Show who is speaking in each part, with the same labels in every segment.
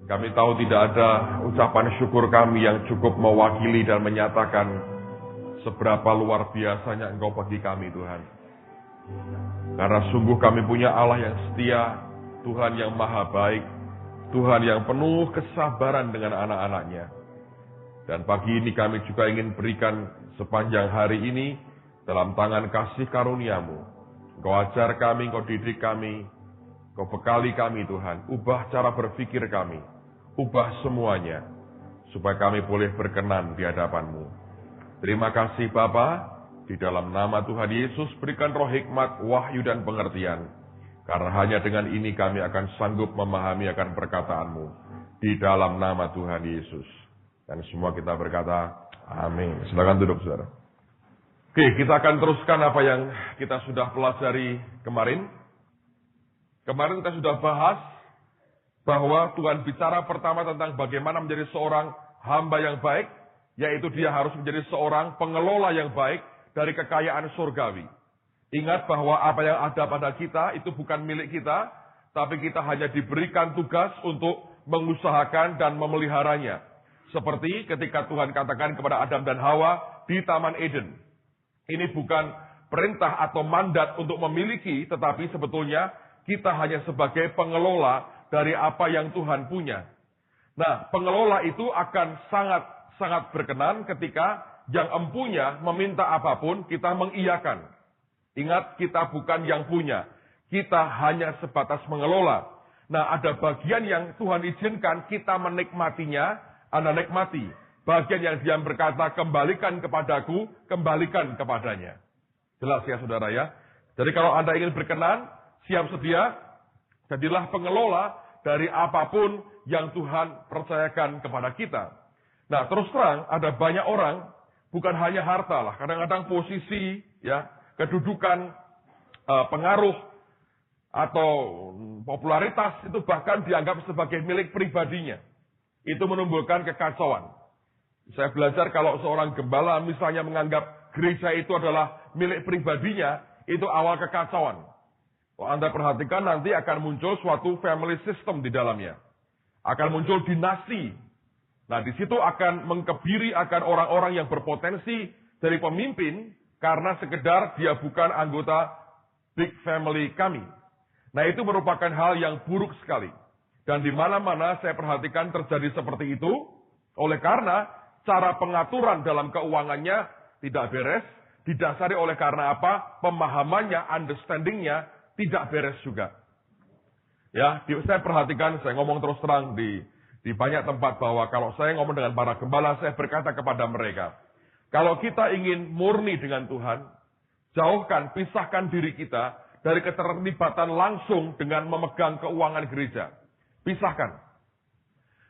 Speaker 1: Kami tahu tidak ada ucapan syukur kami yang cukup mewakili dan menyatakan seberapa luar biasanya Engkau bagi kami, Tuhan. Karena sungguh kami punya Allah yang setia, Tuhan yang maha baik, Tuhan yang penuh kesabaran dengan anak-anaknya. Dan pagi ini kami juga ingin berikan sepanjang hari ini dalam tangan kasih karunia-Mu. Engkau ajar kami, Engkau didik kami, Engkau bekali kami, Tuhan. Ubah cara berpikir kami, ubah semuanya, supaya kami boleh berkenan di hadapan-Mu. Terima kasih Bapa, di dalam nama Tuhan Yesus berikan roh hikmat, wahyu dan pengertian. Karena hanya dengan ini kami akan sanggup memahami akan perkataan-Mu. Di dalam nama Tuhan Yesus. Dan semua kita berkata, amin. Silakan duduk, saudara. Oke, kita akan teruskan apa yang kita sudah pelajari kemarin. Kemarin kita sudah bahas bahwa Tuhan bicara pertama tentang bagaimana menjadi seorang hamba yang baik, yaitu dia harus menjadi seorang pengelola yang baik dari kekayaan surgawi. Ingat bahwa apa yang ada pada kita itu bukan milik kita, tapi kita hanya diberikan tugas untuk mengusahakan dan memeliharanya. Seperti ketika Tuhan katakan kepada Adam dan Hawa di Taman Eden. Ini bukan perintah atau mandat untuk memiliki, tetapi sebetulnya kita hanya sebagai pengelola dari apa yang Tuhan punya. Nah, pengelola itu akan sangat berkenan ketika yang empunya meminta apapun, kita mengiyakan. Ingat, kita bukan yang punya. Kita hanya sebatas mengelola. Nah, ada bagian yang Tuhan izinkan kita menikmatinya, Anda nikmati. Bagian yang dia berkata, kembalikan kepadaku, kembalikan kepadanya. Jelas ya saudara ya? Jadi kalau Anda ingin berkenan, siap sedia, jadilah pengelola dari apapun yang Tuhan percayakan kepada kita. Nah, terus terang, ada banyak orang, bukan hanya harta lah, kadang-kadang posisi, ya, kedudukan, pengaruh, atau popularitas, itu bahkan dianggap sebagai milik pribadinya. Itu menimbulkan kekacauan. Saya belajar kalau seorang gembala misalnya menganggap gereja itu adalah milik pribadinya, itu awal kekacauan. Kalau Anda perhatikan nanti akan muncul suatu family system di dalamnya. Akan muncul dinasti. Nah, di situ akan mengkebiri akan orang-orang yang berpotensi dari pemimpin karena sekedar dia bukan anggota big family kami. Nah, itu merupakan hal yang buruk sekali. Dan di mana-mana saya perhatikan terjadi seperti itu, oleh karena cara pengaturan dalam keuangannya tidak beres, didasari oleh karena apa? Pemahamannya, understanding-nya tidak beres juga. Ya, saya perhatikan, saya ngomong terus terang di banyak tempat bahwa kalau saya ngomong dengan para gembala, saya berkata kepada mereka, kalau kita ingin murni dengan Tuhan, jauhkan, pisahkan diri kita dari keterlibatan langsung dengan memegang keuangan gereja. Pisahkan.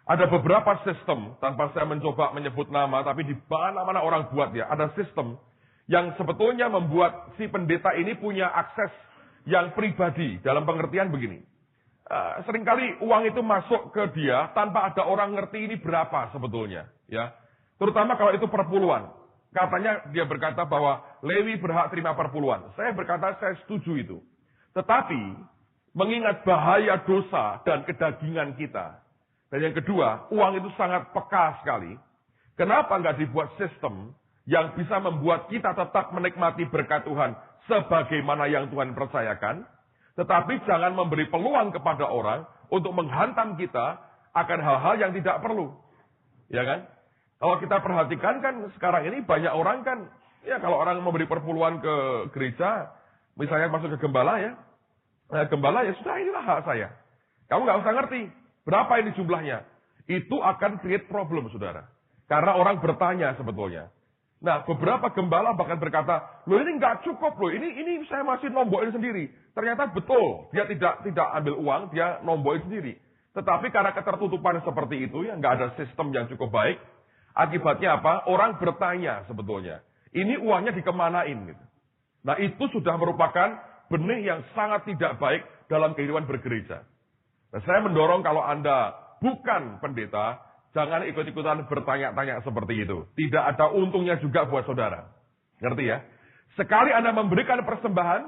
Speaker 1: Ada beberapa sistem, tanpa saya mencoba menyebut nama, tapi di mana-mana orang buat ya, ada sistem yang sebetulnya membuat si pendeta ini punya akses yang pribadi, dalam pengertian begini. Seringkali uang itu masuk ke dia tanpa ada orang ngerti ini berapa sebetulnya. Ya, terutama kalau itu perpuluhan. Katanya dia berkata bahwa Lewi berhak terima perpuluhan. Saya berkata saya setuju itu. Tetapi mengingat bahaya dosa dan kedagingan kita. Dan yang kedua, uang itu sangat peka sekali. Kenapa nggak dibuat sistem yang bisa membuat kita tetap menikmati berkat Tuhan sebagaimana yang Tuhan percayakan, tetapi jangan memberi peluang kepada orang untuk menghantam kita akan hal-hal yang tidak perlu. Ya kan? Kalau kita perhatikan kan sekarang ini banyak orang kan, ya kalau orang memberi perpuluhan ke gereja, misalnya masuk ke gembala ya, gembala ya sudah inilah hak saya. Kamu nggak usah ngerti berapa ini jumlahnya. Itu akan create problem saudara. Karena orang bertanya sebetulnya. Nah beberapa gembala bahkan berkata, loh ini nggak cukup loh, ini saya masih nombokin sendiri. Ternyata betul, dia tidak ambil uang, dia nombokin sendiri. Tetapi karena ketertutupan seperti itu, ya nggak ada sistem yang cukup baik. Akibatnya apa? Orang bertanya sebetulnya. Ini uangnya dikemanain gitu. Nah itu sudah merupakan benih yang sangat tidak baik dalam kehidupan bergereja. Nah, saya mendorong kalau Anda bukan pendeta, jangan ikut-ikutan bertanya-tanya seperti itu. Tidak ada untungnya juga buat saudara. Ngerti ya? Sekali Anda memberikan persembahan,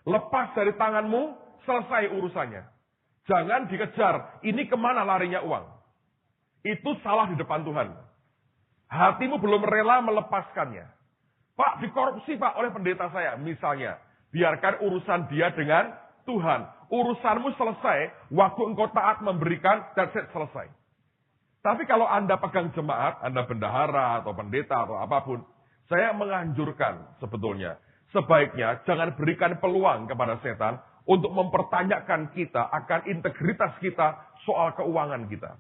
Speaker 1: lepas dari tanganmu, selesai urusannya. Jangan dikejar. Ini kemana larinya uang? Itu salah di depan Tuhan. Hatimu belum rela melepaskannya. Pak, dikorupsi Pak oleh pendeta saya. Misalnya, biarkan urusan dia dengan Tuhan. Urusanmu selesai, waktu engkau taat memberikan, that's it, selesai. Tapi kalau Anda pegang jemaat, Anda bendahara atau pendeta atau apapun, saya menganjurkan sebetulnya, sebaiknya jangan berikan peluang kepada setan untuk mempertanyakan kita akan integritas kita soal keuangan kita.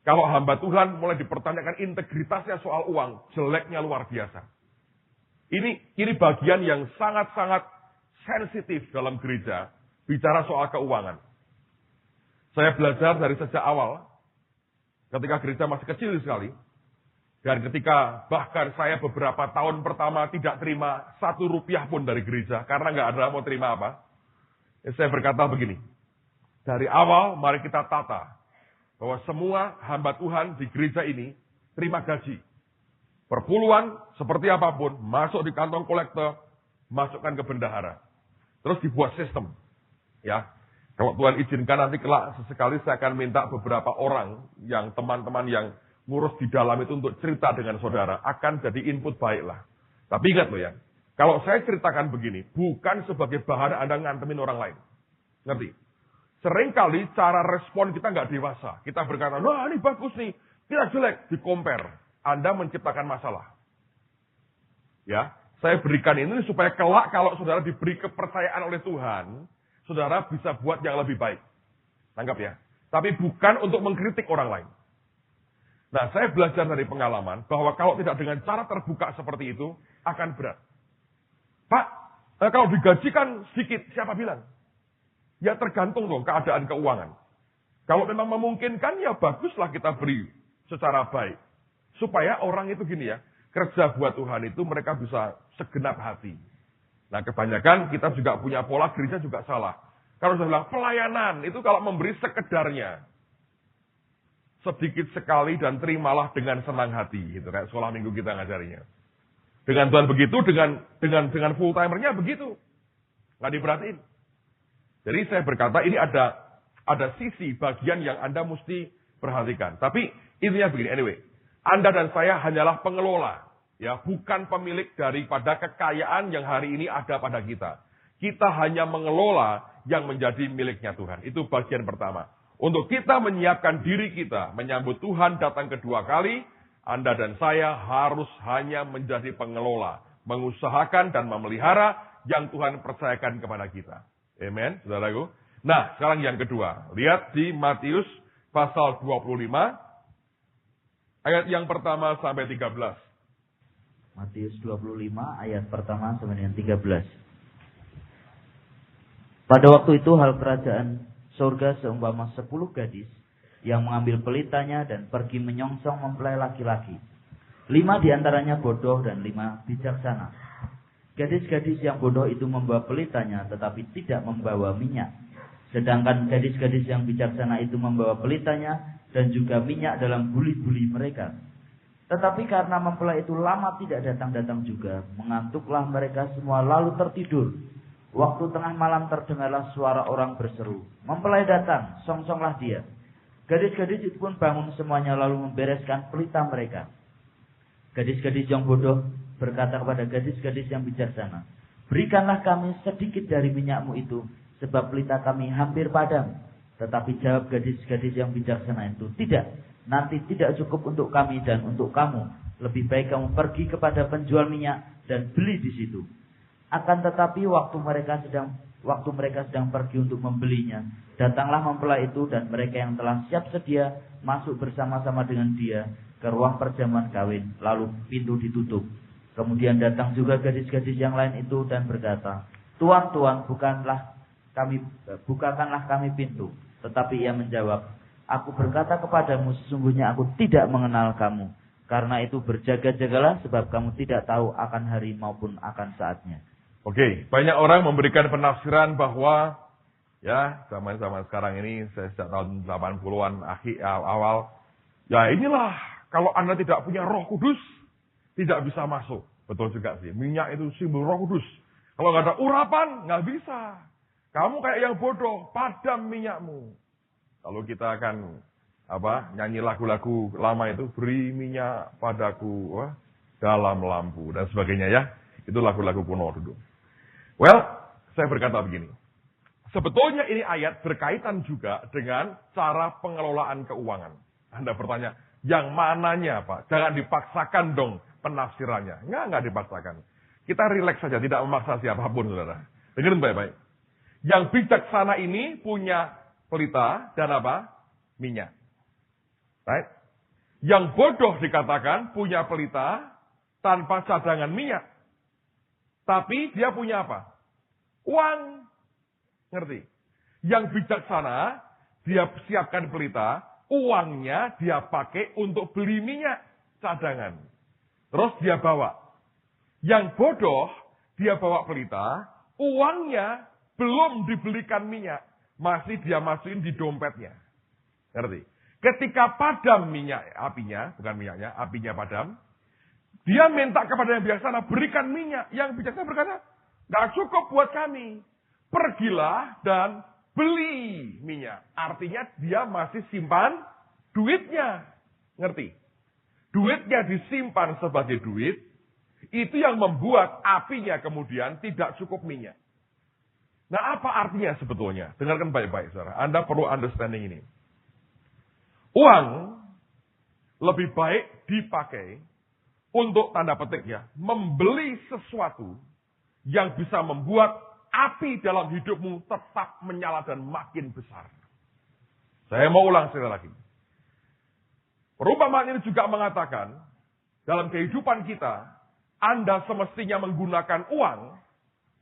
Speaker 1: Kalau hamba Tuhan mulai dipertanyakan integritasnya soal uang, jeleknya luar biasa. Ini bagian yang sangat-sangat sensitif dalam gereja, bicara soal keuangan. Saya belajar dari sejak awal, ketika gereja masih kecil sekali, dan ketika bahkan saya beberapa tahun pertama tidak terima 1 rupiah pun dari gereja, karena nggak ada mau terima apa. Saya berkata begini, dari awal mari kita tata, bahwa semua hamba Tuhan di gereja ini terima gaji. Perpuluhan seperti apapun, masuk di kantong kolektor, masukkan ke bendahara. Terus dibuat sistem. Ya, kalau Tuhan izinkan nanti kelak sesekali saya akan minta beberapa orang yang teman-teman yang ngurus di dalam itu untuk cerita dengan saudara. Akan jadi input baiklah. Tapi ingat loh ya, kalau saya ceritakan begini, bukan sebagai bahan Anda ngantemin orang lain. Ngerti? Seringkali cara respon kita nggak dewasa. Kita berkata, wah ini bagus nih, tidak jelek, di-compare. Anda menciptakan masalah. Ya, saya berikan ini supaya kelak kalau saudara diberi kepercayaan oleh Tuhan, saudara bisa buat yang lebih baik. Tangkap ya. Tapi bukan untuk mengkritik orang lain. Nah, saya belajar dari pengalaman bahwa kalau tidak dengan cara terbuka seperti itu, akan berat. Pak, kalau digajikan sedikit, siapa bilang? Ya tergantung dong keadaan keuangan. Kalau memang memungkinkan, ya baguslah kita beri secara baik. Supaya orang itu gini ya, kerja buat Tuhan itu mereka bisa segenap hati. Nah kebanyakan kita juga punya pola gereja juga salah. Kalau saya bilang pelayanan itu kalau memberi sekedarnya. Sedikit sekali dan terimalah dengan senang hati. Gitu, kayak sekolah minggu kita ngajarinya. Dengan Tuhan begitu, dengan full timernya begitu. Nggak diperhatiin. Jadi saya berkata ini ada sisi bagian yang Anda mesti perhatikan. Tapi intinya begini, anyway. Anda dan saya hanyalah pengelola. Ya, bukan pemilik daripada kekayaan yang hari ini ada pada kita. Kita hanya mengelola yang menjadi miliknya Tuhan. Itu bagian pertama. Untuk kita menyiapkan diri kita, menyambut Tuhan datang kedua kali, Anda dan saya harus hanya menjadi pengelola. Mengusahakan dan memelihara yang Tuhan percayakan kepada kita. Amen, saudaraku. Nah, sekarang yang kedua. Lihat di Matius pasal 25, ayat yang pertama sampai 13.
Speaker 2: Matius 25 ayat pertama sampai dengan 13. Pada waktu itu hal kerajaan surga seumpama 10 gadis yang mengambil pelitanya dan pergi menyongsong mempelai laki-laki. 5 diantaranya bodoh dan 5 bijaksana. Gadis-gadis yang bodoh itu membawa pelitanya tetapi tidak membawa minyak. Sedangkan gadis-gadis yang bijaksana itu membawa pelitanya dan juga minyak dalam buli-buli mereka. Tetapi karena mempelai itu lama tidak datang-datang juga, mengantuklah mereka semua lalu tertidur. Waktu tengah malam terdengarlah suara orang berseru, "Mempelai datang, songsonglah dia." Gadis-gadis itu pun bangun semuanya lalu membereskan pelita mereka. Gadis-gadis yang bodoh berkata kepada gadis-gadis yang bijaksana, "Berikanlah kami sedikit dari minyakmu itu, sebab pelita kami hampir padam." Tetapi jawab gadis-gadis yang bijaksana itu, "Tidak. Nanti tidak cukup untuk kami dan untuk kamu. Lebih baik kamu pergi kepada penjual minyak dan beli di situ." Akan tetapi waktu mereka sedang pergi untuk membelinya, datanglah mempelai itu dan mereka yang telah siap sedia masuk bersama-sama dengan dia ke ruang perjamuan kawin, lalu pintu ditutup. Kemudian datang juga gadis-gadis yang lain itu dan berkata, "Tuan, Tuan, bukakanlah kami pintu." Tetapi ia menjawab, "Aku berkata kepadamu, sesungguhnya aku tidak mengenal kamu. Karena itu berjaga-jagalah sebab kamu tidak tahu akan hari maupun akan saatnya."
Speaker 1: Oke, banyak orang memberikan penafsiran bahwa ya zaman-zaman sekarang ini sejak tahun 80-an awal, ya inilah kalau Anda tidak punya Roh Kudus tidak bisa masuk. Betul juga sih. Minyak itu simbol Roh Kudus. Kalau nggak ada urapan nggak bisa. Kamu kayak yang bodoh, padam minyakmu. Lalu kita akan nyanyi lagu-lagu lama itu, beri minyak padaku dalam lampu dan sebagainya ya. Itu lagu-lagu kuno dulu. Well, saya berkata begini. Sebetulnya ini ayat berkaitan juga dengan cara pengelolaan keuangan. Anda bertanya, yang mananya Pak? Jangan dipaksakan dong penafsirannya. Enggak dipaksakan. Kita rileks saja, tidak memaksa siapapun, saudara. Dengerin baik-baik. Yang bijaksana ini punya pelita dan minyak. Right? Yang bodoh dikatakan punya pelita tanpa cadangan minyak. Tapi dia punya apa? Uang. Ngerti? Yang bijaksana, dia siapkan pelita, uangnya dia pakai untuk beli minyak cadangan. Terus dia bawa. Yang bodoh, dia bawa pelita, uangnya belum dibelikan minyak. Masih dia masukin di dompetnya. Ngerti? Ketika padam minyak, apinya, bukan minyaknya, apinya padam, dia minta kepada yang bijaksana, berikan minyak. Yang bijaksana berkata, gak cukup buat kami. Pergilah dan beli minyak. Artinya dia masih simpan duitnya. Ngerti? Duitnya disimpan sebagai duit. Itu yang membuat apinya kemudian tidak cukup minyak. Nah, apa artinya sebetulnya? Dengarkan baik-baik, saudara. Anda perlu understanding ini. Uang lebih baik dipakai untuk tanda petik ya, membeli sesuatu yang bisa membuat api dalam hidupmu tetap menyala dan makin besar. Saya mau ulang sekali lagi. Perumpamaan ini juga mengatakan, dalam kehidupan kita, Anda semestinya menggunakan uang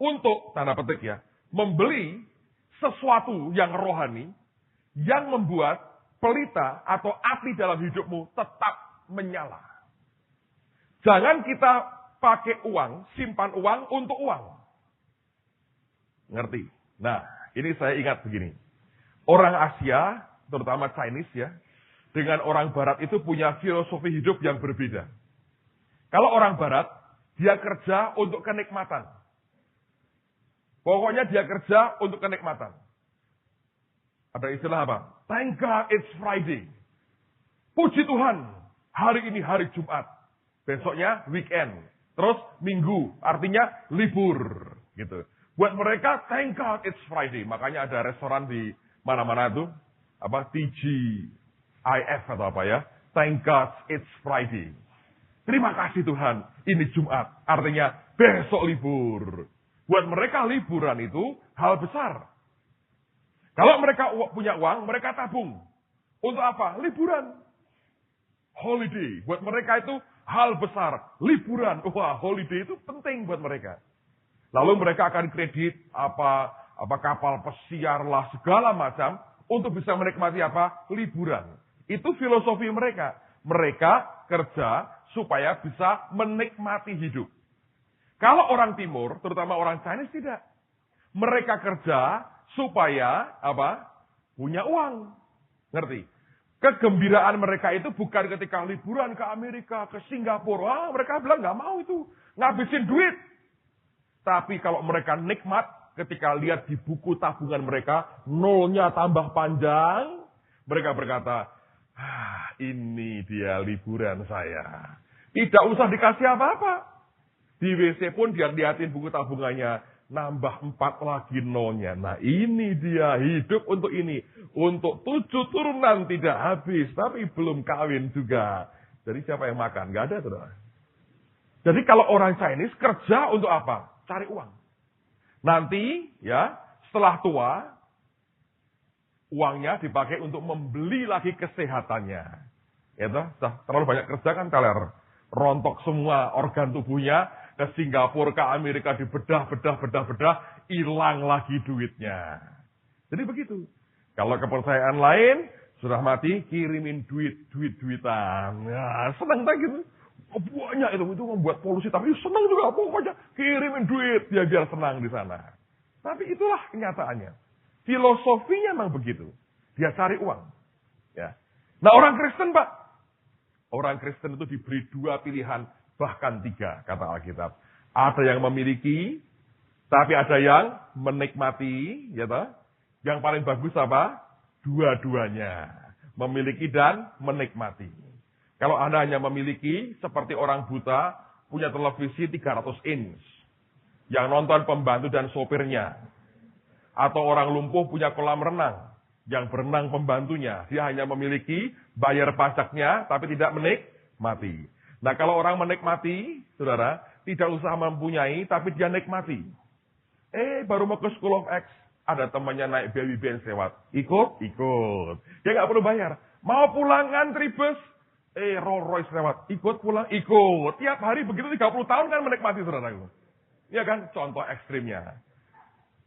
Speaker 1: untuk, tanda petik ya, membeli sesuatu yang rohani, yang membuat pelita atau api dalam hidupmu tetap menyala. Jangan kita pakai uang, simpan uang untuk uang. Ngerti? Nah, ini saya ingat begini. Orang Asia, terutama Chinese ya, dengan orang Barat itu punya filosofi hidup yang berbeda. Kalau orang Barat, dia kerja untuk kenikmatan. Pokoknya dia kerja untuk kenikmatan. Ada istilah apa? Thank God it's Friday. Puji Tuhan, hari ini hari Jumat. Besoknya weekend. Terus Minggu, artinya libur. Gitu. Buat mereka, thank God it's Friday. Makanya ada restoran di mana-mana tuh. TGIF atau apa ya. Thank God it's Friday. Terima kasih Tuhan, ini Jumat. Artinya besok libur. Buat mereka liburan itu hal besar. Kalau mereka punya uang, mereka tabung. Untuk apa? Liburan. Holiday. Buat mereka itu hal besar. Liburan. Wah, holiday itu penting buat mereka. Lalu mereka akan kredit apa kapal pesiar lah, segala macam. Untuk bisa menikmati apa? Liburan. Itu filosofi mereka. Mereka kerja supaya bisa menikmati hidup. Kalau orang timur, terutama orang Chinese tidak. Mereka kerja supaya punya uang. Ngerti? Kegembiraan mereka itu bukan ketika liburan ke Amerika, ke Singapura. Mereka bilang nggak mau itu. Ngabisin duit. Tapi kalau mereka nikmat, ketika lihat di buku tabungan mereka, nolnya tambah panjang. Mereka berkata, ini dia liburan saya. Tidak usah dikasih apa-apa. Di WC pun dia lihatin buku tabungannya. Nambah 4 lagi nolnya. Nah ini dia hidup untuk ini. Untuk 7 turunan tidak habis. Tapi belum kawin juga. Jadi siapa yang makan? Gak ada, saudara. Jadi kalau orang Chinese kerja untuk apa? Cari uang. Nanti ya setelah tua. Uangnya dipakai untuk membeli lagi kesehatannya. Ya toh? Terlalu banyak kerja kan teler. Rontok semua organ tubuhnya. Ke Singapura, ke Amerika dibedah, hilang lagi duitnya. Jadi begitu. Kalau kepercayaan lain, sudah mati, kirimin duitan. Ya, senang tak gitu. Banyak itu membuat polusi, tapi senang juga. Pokoknya kirimin duit, dia biar senang di sana. Tapi itulah kenyataannya. Filosofinya memang begitu. Dia cari uang. Ya. Nah orang Kristen Pak. Orang Kristen itu diberi 2 pilihan. Bahkan 3, kata Alkitab. Ada yang memiliki, Tapi ada yang menikmati, ya toh? Yang paling bagus apa? Dua-duanya. Memiliki dan menikmati. Kalau Anda hanya memiliki, seperti orang buta, punya televisi 300 inch. Yang nonton pembantu dan sopirnya. Atau orang lumpuh punya kolam renang. Yang berenang pembantunya. Dia hanya memiliki, bayar pajaknya, tapi tidak menikmati. Nah, kalau orang menikmati, saudara, tidak usah mempunyai, tapi dia nikmati. Baru mau ke School of X, ada temannya naik baby Benz lewat. Ikut. Dia nggak perlu bayar. Mau pulang ngantri bus, Rolls Royce lewat. Ikut pulang, ikut. Tiap hari begitu 30 tahun kan menikmati, saudaraku. Iya kan, contoh ekstrimnya.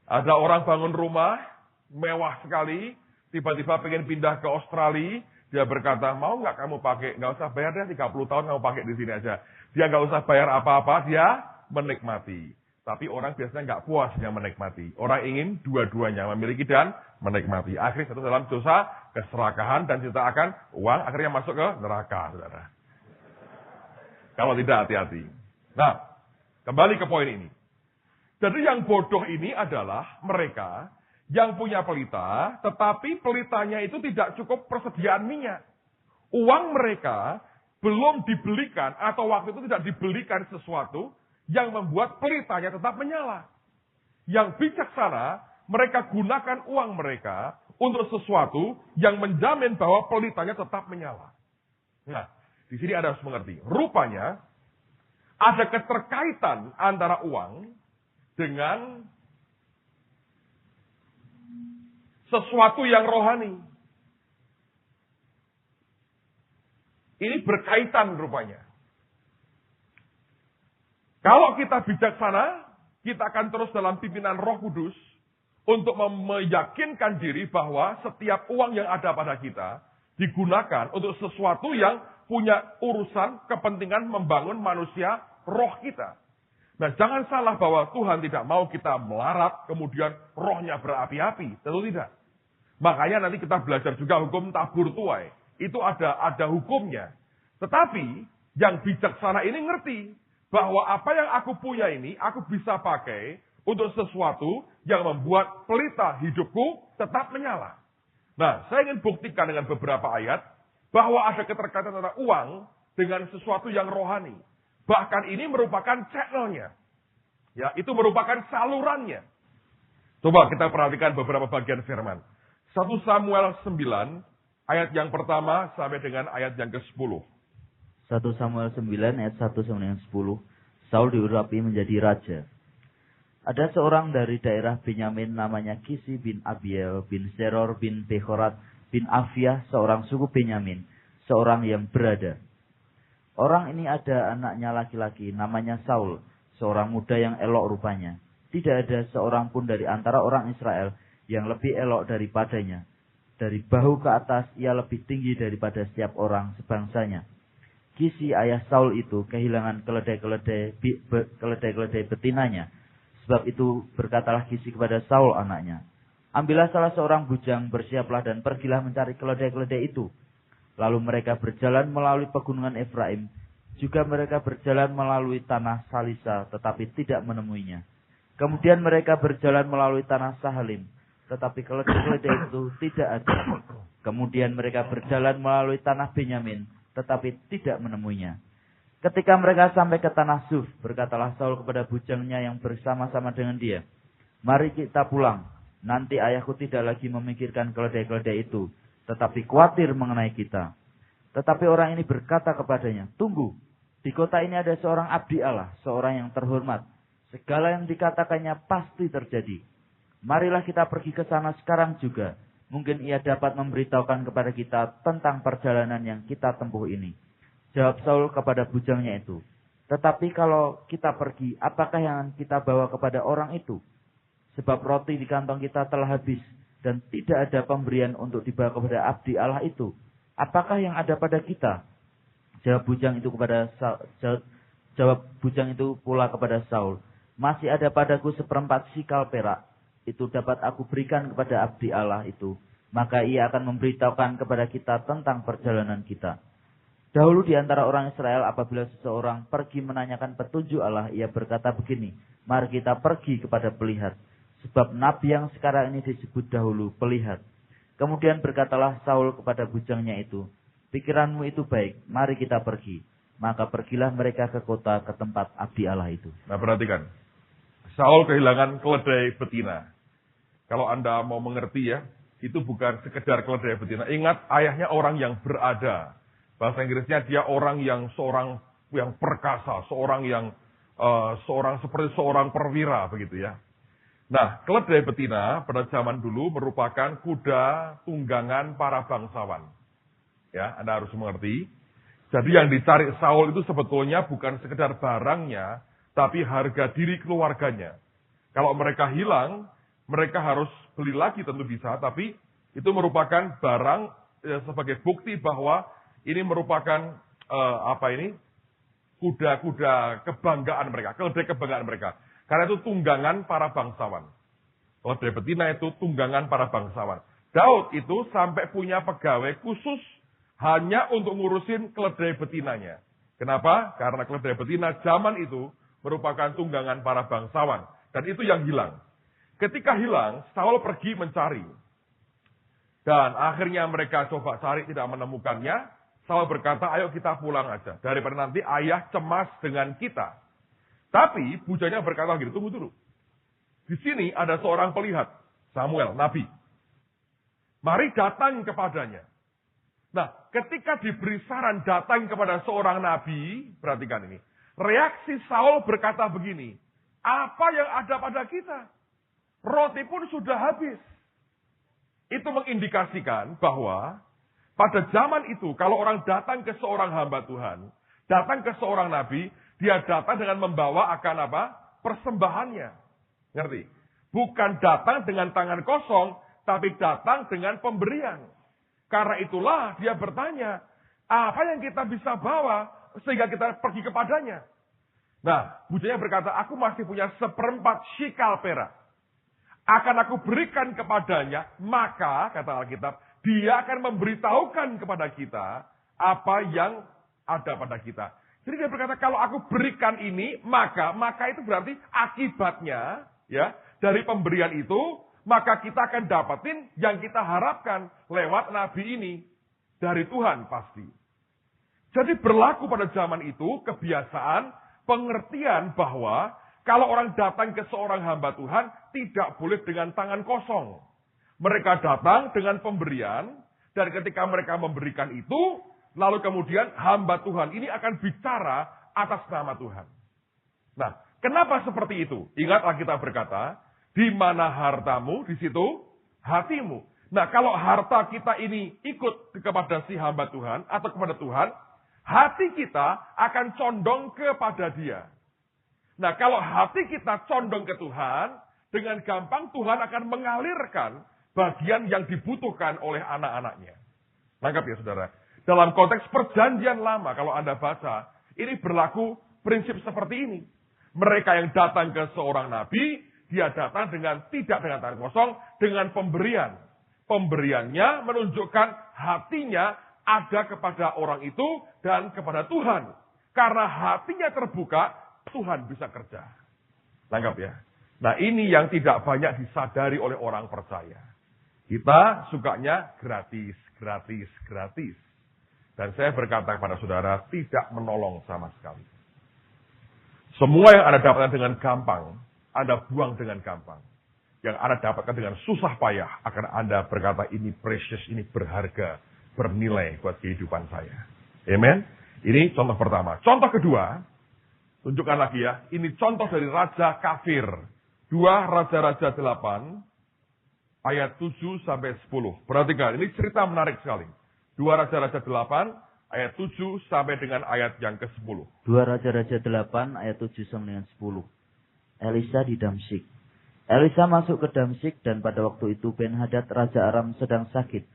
Speaker 1: Ada orang bangun rumah, mewah sekali, tiba-tiba pengen pindah ke Australia, dia berkata, mau nggak kamu pakai? Nggak usah bayar deh, 30 tahun kamu pakai di sini aja. Dia nggak usah bayar apa-apa, dia menikmati. Tapi orang biasanya nggak puas yang menikmati. Orang ingin dua-duanya, memiliki dan menikmati. Akhirnya satu dalam dosa, keserakahan, dan cinta akan uang, akhirnya masuk ke neraka, saudara. Kalau tidak hati-hati. Nah, kembali ke poin ini. Jadi yang bodoh ini adalah mereka yang punya pelita, tetapi pelitanya itu tidak cukup persediaan minyak. Uang mereka belum dibelikan atau waktu itu tidak dibelikan sesuatu yang membuat pelitanya tetap menyala. Yang bijaksana, mereka gunakan uang mereka untuk sesuatu yang menjamin bahwa pelitanya tetap menyala. Nah, di sini Anda harus mengerti. Rupanya, ada keterkaitan antara uang dengan sesuatu yang rohani. Ini berkaitan rupanya. Kalau kita bijaksana, kita akan terus dalam pimpinan Roh Kudus untuk meyakinkan diri bahwa setiap uang yang ada pada kita digunakan untuk sesuatu yang punya urusan kepentingan membangun manusia roh kita. Nah, jangan salah bahwa Tuhan tidak mau kita melarat, kemudian rohnya berapi-api. Tentu tidak. Makanya nanti kita belajar juga hukum tabur tuai. Itu ada hukumnya. Tetapi, yang bijaksana ini ngerti bahwa apa yang aku punya ini, aku bisa pakai untuk sesuatu yang membuat pelita hidupku tetap menyala. Nah, saya ingin buktikan dengan beberapa ayat bahwa ada keterkaitan antara uang dengan sesuatu yang rohani. Bahkan ini merupakan channelnya. Ya, itu merupakan salurannya. Coba kita perhatikan beberapa bagian firman. 1 Samuel 9, ayat yang pertama sampai dengan ayat yang ke-10.
Speaker 2: 1 Samuel 9 ayat 1 sampai dengan 10. Saul diurapi menjadi raja. Ada seorang dari daerah Benyamin namanya Kisi bin Abiel bin Zeror bin Bechorat bin Afiah, seorang suku Benyamin, seorang yang berada. Orang ini ada anaknya laki-laki, namanya Saul, seorang muda yang elok rupanya. Tidak ada seorang pun dari antara orang Israel yang lebih elok daripadanya. Dari bahu ke atas ia lebih tinggi daripada setiap orang sebangsanya. Kisi ayah Saul itu kehilangan keledai betinanya. Sebab itu berkatalah Kisi kepada Saul anaknya, ambillah salah seorang bujang, bersiaplah dan pergilah mencari keledai-keledai itu. Lalu mereka berjalan melalui pegunungan Efraim. Juga mereka berjalan melalui tanah Salisa, tetapi tidak menemuinya. Kemudian mereka berjalan melalui tanah Sahalim, tetapi keledai-keledai itu tidak ada. Kemudian mereka berjalan melalui tanah Benyamin, tetapi tidak menemuinya. Ketika mereka sampai ke tanah Suf, berkatalah Saul kepada bujangnya yang bersama-sama dengan dia, mari kita pulang, nanti ayahku tidak lagi memikirkan keledai-keledai itu, tetapi khawatir mengenai kita. Tetapi orang ini berkata kepadanya, tunggu, di kota ini ada seorang abdi Allah, seorang yang terhormat. Segala yang dikatakannya pasti terjadi. Marilah kita pergi ke sana sekarang juga. Mungkin ia dapat memberitahukan kepada kita tentang perjalanan yang kita tempuh ini. Jawab Saul kepada bujangnya itu, tetapi kalau kita pergi, apakah yang kita bawa kepada orang itu? Sebab roti di kantong kita telah habis, dan tidak ada pemberian untuk dibawa kepada abdi Allah itu. Apakah yang ada pada kita? Jawab bujang itu pula kepada Saul, masih ada padaku 1/4 sikal perak. Itu dapat aku berikan kepada abdi Allah itu. Maka ia akan memberitahukan kepada kita tentang perjalanan kita. Dahulu di antara orang Israel apabila seseorang pergi menanyakan petunjuk Allah, ia berkata begini, mari kita pergi kepada pelihat. Sebab nabi yang sekarang ini disebut dahulu pelihat. Kemudian berkatalah Saul kepada bujangnya itu, pikiranmu itu baik, mari kita pergi. Maka pergilah mereka ke kota, ke tempat abdi Allah itu.
Speaker 1: Nah perhatikan, Saul kehilangan keledai betina. Kalau Anda mau mengerti ya, itu bukan sekedar keledai betina. Ingat, ayahnya orang yang berada. Bahasa Inggrisnya dia orang yang perkasa, seperti seorang perwira begitu ya. Nah, keledai betina pada zaman dulu merupakan kuda tunggangan para bangsawan. Ya, Anda harus mengerti. Jadi yang dicari Saul itu sebetulnya bukan sekedar barangnya, tapi harga diri keluarganya. Kalau mereka hilang, mereka harus beli lagi tentu bisa, tapi itu merupakan barang sebagai bukti bahwa ini merupakan kuda-kuda kebanggaan mereka, keledai kebanggaan mereka. Karena itu tunggangan para bangsawan. Keledai betina itu tunggangan para bangsawan. Daud itu sampai punya pegawai khusus hanya untuk ngurusin keledai betinanya. Kenapa? Karena keledai betina zaman itu merupakan tunggangan para bangsawan. Dan itu yang hilang. Ketika hilang, Saul pergi mencari. Dan akhirnya mereka coba cari, tidak menemukannya. Saul berkata, ayo kita pulang aja. Daripada nanti ayah cemas dengan kita. Tapi bujangnya berkata gitu, tunggu dulu. Di sini ada seorang pelihat, Samuel, nabi. Mari datang kepadanya. Nah, ketika diberi saran datang kepada seorang nabi, perhatikan ini. Reaksi Saul berkata begini, apa yang ada pada kita? Roti pun sudah habis. Itu mengindikasikan bahwa pada zaman itu, kalau orang datang ke seorang hamba Tuhan, datang ke seorang nabi, dia datang dengan membawa akan apa? Persembahannya. Ngerti? Bukan datang dengan tangan kosong, tapi datang dengan pemberian. Karena itulah dia bertanya, apa yang kita bisa bawa sehingga kita pergi kepadanya? Nah, bujangnya berkata, aku masih punya 1/4 shikal perak. Akan aku berikan kepadanya, maka, kata Alkitab, dia akan memberitahukan kepada kita apa yang ada pada kita. Jadi dia berkata, kalau aku berikan ini, maka itu berarti akibatnya, ya, dari pemberian itu, maka kita akan dapetin yang kita harapkan lewat nabi ini. Dari Tuhan pasti. Jadi berlaku pada zaman itu kebiasaan, pengertian bahwa kalau orang datang ke seorang hamba Tuhan, tidak boleh dengan tangan kosong. Mereka datang dengan pemberian, dan ketika mereka memberikan itu, lalu kemudian hamba Tuhan ini akan bicara atas nama Tuhan. Nah, kenapa seperti itu? Ingatlah kita berkata, di mana hartamu, di situ hatimu. Nah, kalau harta kita ini ikut kepada si hamba Tuhan atau kepada Tuhan, hati kita akan condong kepada Dia. Nah, kalau hati kita condong ke Tuhan, dengan gampang Tuhan akan mengalirkan bagian yang dibutuhkan oleh anak-anaknya. Nangkap ya, saudara? Dalam konteks perjanjian lama, kalau Anda baca, ini berlaku prinsip seperti ini. Mereka yang datang ke seorang nabi, dia datang tidak dengan tangan kosong, dengan pemberian. Pemberiannya menunjukkan hatinya ada kepada orang itu dan kepada Tuhan. Karena hatinya terbuka, Tuhan bisa kerja. Tangkap ya. Nah, ini yang tidak banyak disadari oleh orang percaya. Kita sukanya gratis, gratis, gratis. Dan saya berkata kepada saudara, tidak menolong sama sekali. Semua yang Anda dapatkan dengan gampang, Anda buang dengan gampang. Yang Anda dapatkan dengan susah payah, akan Anda berkata, ini precious, ini berharga, bernilai buat kehidupan saya. Amen? Ini contoh pertama. Contoh kedua, tunjukkan lagi ya, ini contoh dari raja kafir. 2 Raja-Raja 8, ayat 7 sampai 10. Perhatikan, ini cerita menarik sekali. 2 Raja-Raja 8, ayat 7 sampai dengan ayat yang ke-10.
Speaker 2: 2 Raja-Raja 8, ayat 7 sampai dengan 10. Elisa di Damsyik. Elisa masuk ke Damsyik dan pada waktu itu Ben-Hadad Raja Aram sedang sakit.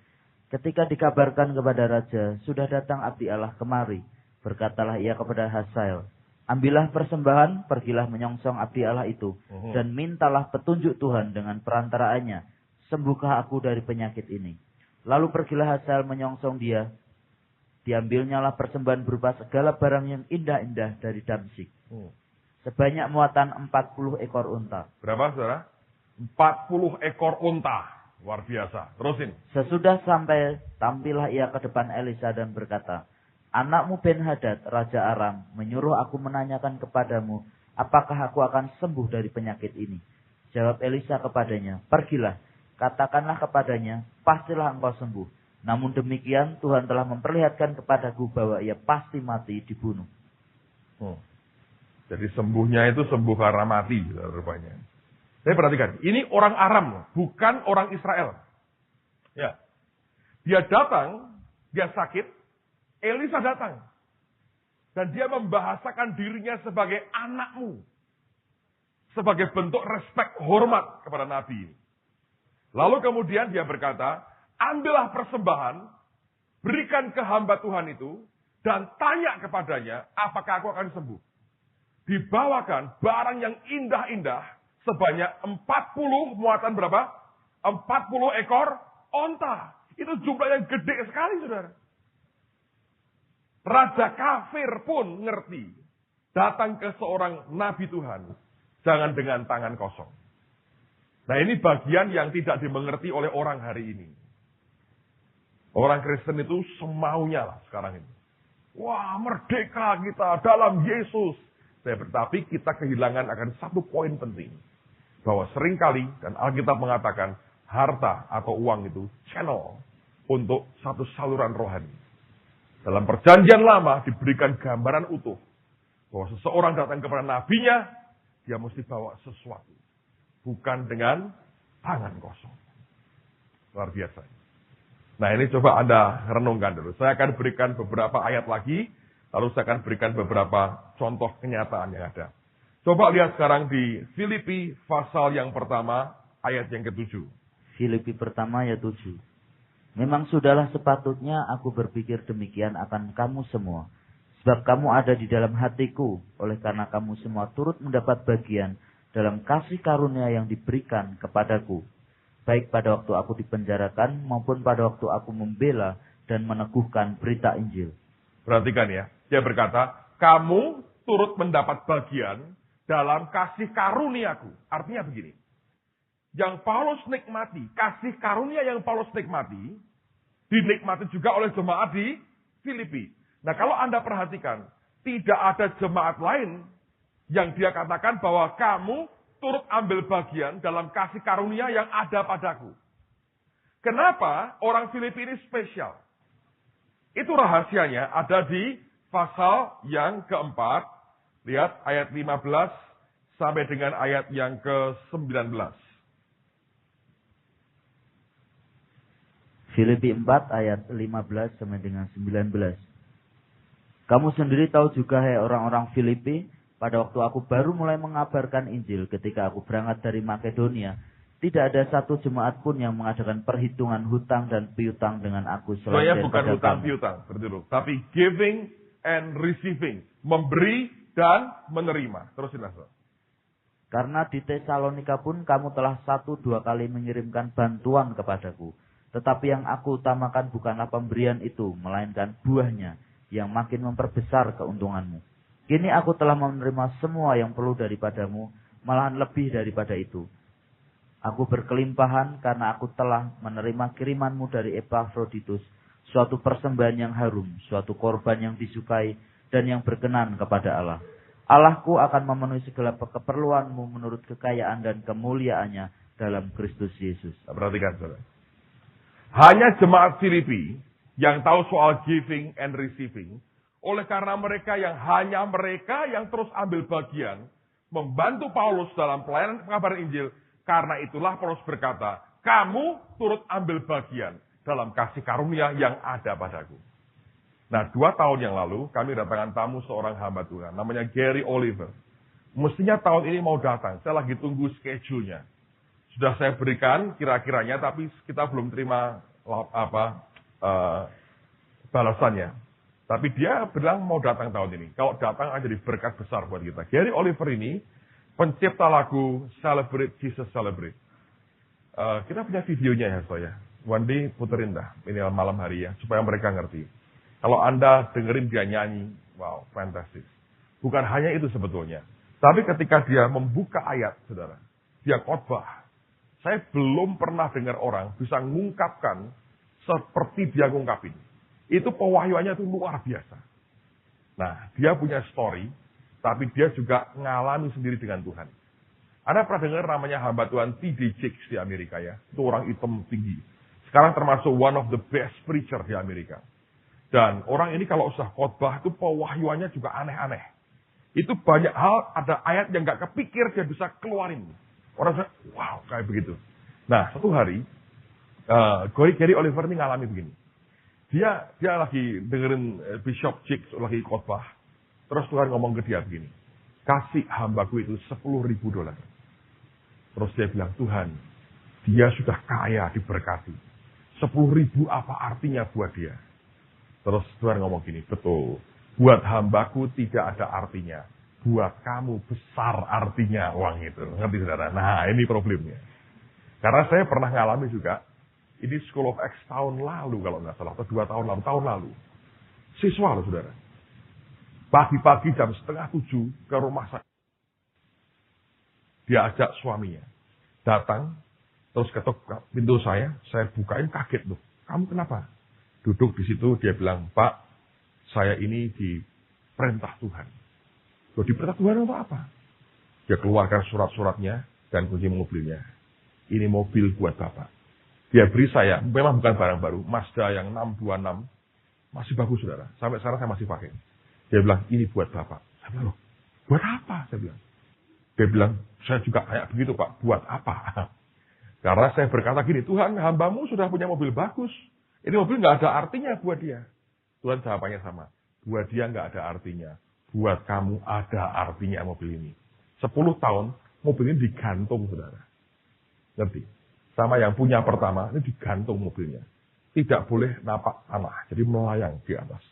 Speaker 2: Ketika dikabarkan kepada Raja, sudah datang abdi Allah kemari. Berkatalah ia kepada Hazael, ambillah persembahan, pergilah menyongsong abdi Allah itu, dan mintalah petunjuk Tuhan dengan perantaraannya. Sembuhkah aku dari penyakit ini? Lalu pergilah Hazael menyongsong dia. Diambilnyalah persembahan berupa segala barang yang indah-indah dari Damsyik. Sebanyak muatan 40 ekor unta.
Speaker 1: Berapa, saudara? 40 ekor unta. Luar biasa. Terusin.
Speaker 2: Sesudah sampai, tampillah ia ke depan Elisa dan berkata, anakmu Ben-Hadad, Raja Aram, menyuruh aku menanyakan kepadamu, apakah aku akan sembuh dari penyakit ini? Jawab Elisa kepadanya, pergilah, katakanlah kepadanya, pastilah engkau sembuh. Namun demikian Tuhan telah memperlihatkan kepadaku bahwa ia pasti mati dibunuh.
Speaker 1: Jadi sembuhnya itu sembuh karena mati, rupanya. Saya perhatikan, ini orang Aram, bukan orang Israel. Ya, dia datang, dia sakit, Elisa datang. Dan dia membahasakan dirinya sebagai anakmu. Sebagai bentuk respek, hormat kepada Nabi. Lalu kemudian dia berkata, ambillah persembahan, berikan ke hamba Tuhan itu, dan tanya kepadanya, apakah aku akan sembuh. Dibawakan barang yang indah-indah, sebanyak 40 muatan berapa? 40 ekor onta. Itu jumlah yang gede sekali, saudara. Raja kafir pun ngerti. Datang ke seorang nabi Tuhan. Jangan dengan tangan kosong. Nah, ini bagian yang tidak dimengerti oleh orang hari ini. Orang Kristen itu semaunya lah sekarang ini. Wah, merdeka kita dalam Yesus. Tetapi kita kehilangan akan satu poin penting. Bahwa seringkali, dan Alkitab mengatakan, harta atau uang itu channel untuk satu saluran rohani. Dalam perjanjian lama diberikan gambaran utuh. Bahwa seseorang datang kepada nabinya, dia mesti bawa sesuatu. Bukan dengan tangan kosong. Luar biasa. Nah, ini coba Anda renungkan dulu. Saya akan berikan beberapa ayat lagi. Lalu saya akan berikan beberapa contoh kenyataan yang ada. Coba lihat sekarang di Filipi pasal yang pertama, ayat yang ke-7.
Speaker 2: Filipi pertama ayat 7. Memang sudahlah sepatutnya aku berpikir demikian akan kamu semua. Sebab kamu ada di dalam hatiku, oleh karena kamu semua turut mendapat bagian dalam kasih karunia yang diberikan kepadaku. Baik pada waktu aku dipenjarakan maupun pada waktu aku membela dan meneguhkan berita Injil.
Speaker 1: Perhatikan ya, dia berkata, kamu turut mendapat bagian dalam kasih karuniaku. Artinya begini, yang Paulus nikmati, kasih karunia yang Paulus nikmati, dinikmati juga oleh jemaat di Filipi. Nah, kalau Anda perhatikan, tidak ada jemaat lain yang dia katakan bahwa kamu turut ambil bagian dalam kasih karunia yang ada padaku. Kenapa orang Filipi ini spesial? Itu rahasianya ada di pasal yang keempat. Lihat ayat 15 sampai dengan ayat yang ke-19.
Speaker 2: Filipi 4 ayat 15 sampai dengan 19. Kamu sendiri tahu juga, hai orang-orang Filipi, pada waktu aku baru mulai mengabarkan Injil ketika aku berangkat dari Makedonia, tidak ada satu jemaat pun yang mengadakan perhitungan hutang dan piutang dengan aku selain
Speaker 1: Soalnya bukan
Speaker 2: daripada
Speaker 1: hutang
Speaker 2: kamu.
Speaker 1: piutang, tapi giving and receiving, memberi dan menerima. Terusin, Saudara.
Speaker 2: Karena di Tesalonika pun kamu telah 1-2 kali mengirimkan bantuan kepadaku. Tetapi yang aku utamakan bukanlah pemberian itu, melainkan buahnya yang makin memperbesar keuntunganmu. Kini aku telah menerima semua yang perlu daripadamu, malahan lebih daripada itu. Aku berkelimpahan karena aku telah menerima kirimanmu dari Epafroditus, suatu persembahan yang harum, suatu korban yang disukai, dan yang berkenan kepada Allah. Allahku akan memenuhi segala keperluanmu menurut kekayaan dan kemuliaannya dalam Kristus Yesus.
Speaker 1: Perhatikan, saudara. Hanya jemaat Filipi yang tahu soal giving and receiving, oleh karena mereka yang terus ambil bagian, membantu Paulus dalam pelayanan pengabaran Injil. Karena itulah Paulus berkata, kamu turut ambil bagian dalam kasih karunia yang ada padaku. Nah, 2 tahun yang lalu, kami datangkan tamu seorang hamba Tuhan, namanya Gary Oliver. Mestinya tahun ini mau datang, saya lagi tunggu schedule-nya. Sudah saya berikan kira-kiranya, tapi kita belum terima balasannya. Tapi dia bilang mau datang tahun ini. Kalau datang akan jadi berkat besar buat kita. Gary Oliver ini pencipta lagu Celebrate Jesus Celebrate. Kita punya videonya ya, saya. One day puterin dah, ini malam hari ya, supaya mereka ngerti. Kalau Anda dengerin dia nyanyi, wow, fantastis. Bukan hanya itu sebetulnya. Tapi ketika dia membuka ayat, saudara, dia khotbah. Saya belum pernah dengar orang bisa mengungkapkan seperti dia ngungkapin. Itu pewahyuannya itu luar biasa. Nah, dia punya story, tapi dia juga ngalami sendiri dengan Tuhan. Anda pernah dengar namanya hamba Tuhan T.D. Jakes di Amerika ya? Itu orang hitam tinggi. Sekarang termasuk one of the best preacher di Amerika. Dan orang ini kalau usah khotbah itu pewahyuannya juga aneh-aneh. Itu banyak hal, ada ayat yang gak kepikir dia bisa keluarin. Orang bilang, wow, kayak begitu. Nah, satu hari, Gary Oliver ini ngalami begini. Dia lagi dengerin Bishop Jakes lagi khotbah. Terus Tuhan ngomong ke dia begini. Kasih hambaku itu $10,000. Terus dia bilang, Tuhan, dia sudah kaya diberkati. 10.000 apa artinya buat dia? Terus Tuhan ngomong gini, betul. Buat hambaku tidak ada artinya. Buat kamu besar artinya uang itu. Ngerti saudara? Nah ini problemnya. Karena saya pernah ngalami juga. Ini School of X tahun lalu kalau nggak salah. Atau 2 tahun lalu. Siswa loh saudara. Pagi-pagi jam 6:30 ke rumah sakit. Dia ajak suaminya. Datang. Terus ketok pintu saya bukain kaget loh. Kamu kenapa? Duduk di situ, dia bilang, Pak, saya ini diperintah Tuhan. Loh, diperintah Tuhan untuk apa? Dia keluarkan surat-suratnya dan kunci mobilnya. Ini mobil buat Bapak. Dia beri saya, memang bukan barang baru, Mazda yang 626, masih bagus saudara. Sampai sekarang saya masih pakai. Dia bilang, ini buat Bapak. Saya bilang, loh, buat apa? Saya bilang. Dia bilang, saya juga kayak begitu Pak, buat apa? Karena saya berkata gini, Tuhan, hambamu sudah punya mobil bagus. Ini mobil nggak ada artinya buat dia. Tuhan jawabannya sama. Buat dia nggak ada artinya. Buat kamu ada artinya mobil ini. 10 tahun mobil ini digantung, saudara. Ngerti? Sama yang punya pertama, ini digantung mobilnya. Tidak boleh napak tanah. Jadi melayang di atas.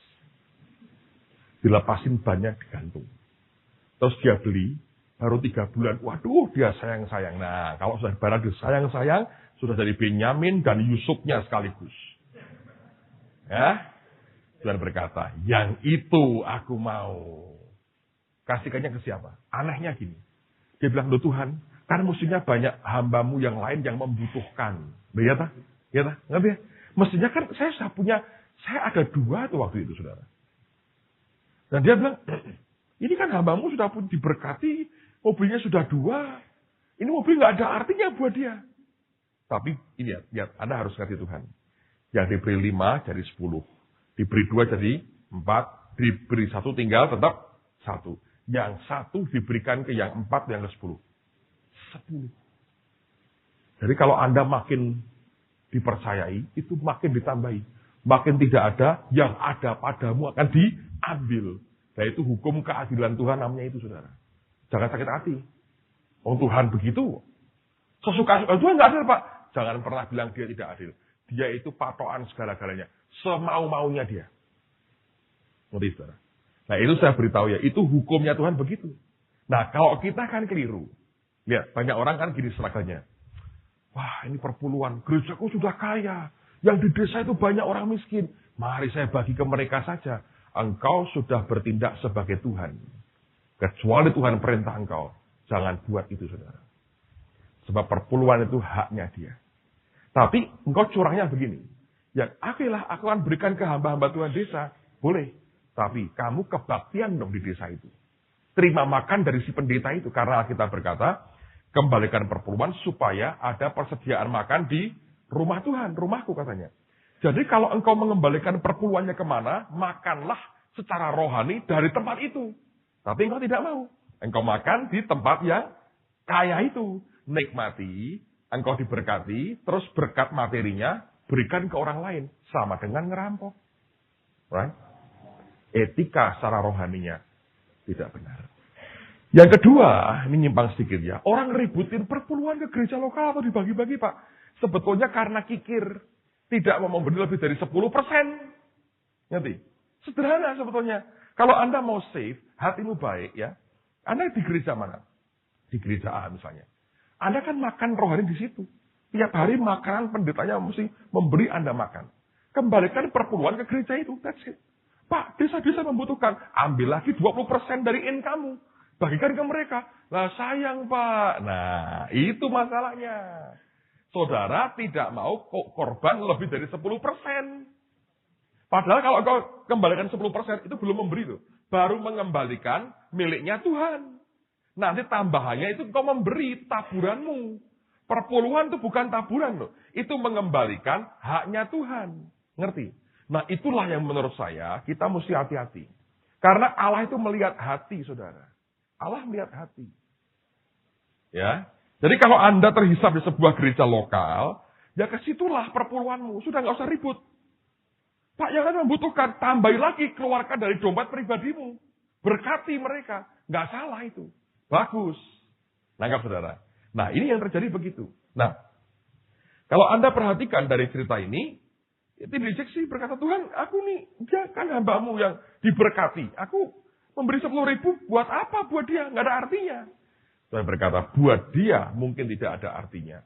Speaker 1: Dilepasin banyak digantung. Terus dia beli, baru 3 bulan. Waduh, dia sayang-sayang. Nah, kalau sudah barang disayang-sayang, sudah jadi Benyamin dan Yusufnya sekaligus. Ya, Tuhan berkata, yang itu aku mau. Kasihkannya ke siapa? Anehnya gini. Dia bilang, loh Tuhan, kan mestinya banyak hambamu yang lain yang membutuhkan. Ya tak? Ya tak? Ngerti ya? Mestinya kan saya sudah punya, saya ada 2 tuh waktu itu, saudara. Dan dia bilang, ini kan hambamu sudah pun diberkati, mobilnya sudah 2. Ini mobil nggak ada artinya buat dia. Tapi ini lihat, Anda harus ngerti Tuhan. Yang diberi 5 jadi 10. Diberi 2 jadi 4. Diberi 1 tinggal tetap 1. Yang 1 diberikan ke yang 4 yang ke 10. 10. Jadi kalau Anda makin dipercayai, itu makin ditambahi. Makin tidak ada, yang ada padamu akan diambil. Nah itu hukum keadilan Tuhan namanya itu saudara. Jangan sakit hati. Oh Tuhan begitu. Sesuka-suka Tuhan nggak adil Pak. Jangan pernah bilang dia tidak adil. Dia itu patokan segala-galanya. Semau-maunya dia. Ngerti, saudara? Nah itu saya beritahu ya. Itu hukumnya Tuhan begitu. Nah kalau kita kan keliru. Lihat, banyak orang kan gini struggle-nya. Wah ini perpuluhan. Gerejaku sudah kaya. Yang di desa itu banyak orang miskin. Mari saya bagi ke mereka saja. Engkau sudah bertindak sebagai Tuhan. Kecuali Tuhan perintah engkau. Jangan buat itu, saudara. Sebab perpuluhan itu haknya dia. Tapi engkau curangnya begini. Ya, aku akan berikan ke hamba-hamba Tuhan desa. Boleh. Tapi kamu kebaktian dong di desa itu. Terima makan dari si pendeta itu. Karena kita berkata, kembalikan perpuluhan supaya ada persediaan makan di rumah Tuhan. Rumahku katanya. Jadi kalau engkau mengembalikan perpuluhannya kemana, makanlah secara rohani dari tempat itu. Tapi engkau tidak mau. Engkau makan di tempat yang kaya itu. Nikmati. Engkau diberkati, terus berkat materinya berikan ke orang lain. Sama dengan ngerampok. Right? Etika secara rohaninya tidak benar. Yang kedua, ini nyimpang sedikit ya. Orang ributin perpuluhan ke gereja lokal atau dibagi-bagi Pak. Sebetulnya karena kikir. Tidak mau memberi lebih dari 10%. Ngerti? Sederhana sebetulnya. Kalau Anda mau save, hatimu baik ya. Anda di gereja mana? Di gereja A misalnya. Anda kan makan rohani di situ. Tiap hari makanan pendetanya mesti memberi Anda makan. Kembalikan perpuluhan ke gereja itu. That's it. Pak, desa-desa membutuhkan. Ambil lagi 20% dari income-mu. Bagikan ke mereka. Lah sayang Pak. Nah, itu masalahnya. Saudara tidak mau korban lebih dari 10%. Padahal kalau kau kembalikan 10% itu belum memberi tuh. Baru mengembalikan miliknya Tuhan. Nanti tambahannya itu kau memberi taburanmu. Perpuluhan itu bukan taburan loh. Itu mengembalikan haknya Tuhan. Ngerti? Nah itulah yang menurut saya kita mesti hati-hati. Karena Allah itu melihat hati saudara. Allah melihat hati. Ya. Jadi kalau Anda terhisap di sebuah gereja lokal, ya kesitulah perpuluhanmu. Sudah nggak usah ribut. Pak, yang Anda membutuhkan, tambahi lagi, keluarkan dari dompet pribadimu. Berkati mereka. Nggak salah itu. Bagus. Nangkap saudara. Nah, ini yang terjadi begitu. Nah, kalau Anda perhatikan dari cerita ini, Tibijek sih berkata, Tuhan, aku nih, dia kan hambamu yang diberkati. Aku memberi 10.000, buat apa buat dia? Nggak ada artinya. Tuhan berkata, buat dia mungkin tidak ada artinya.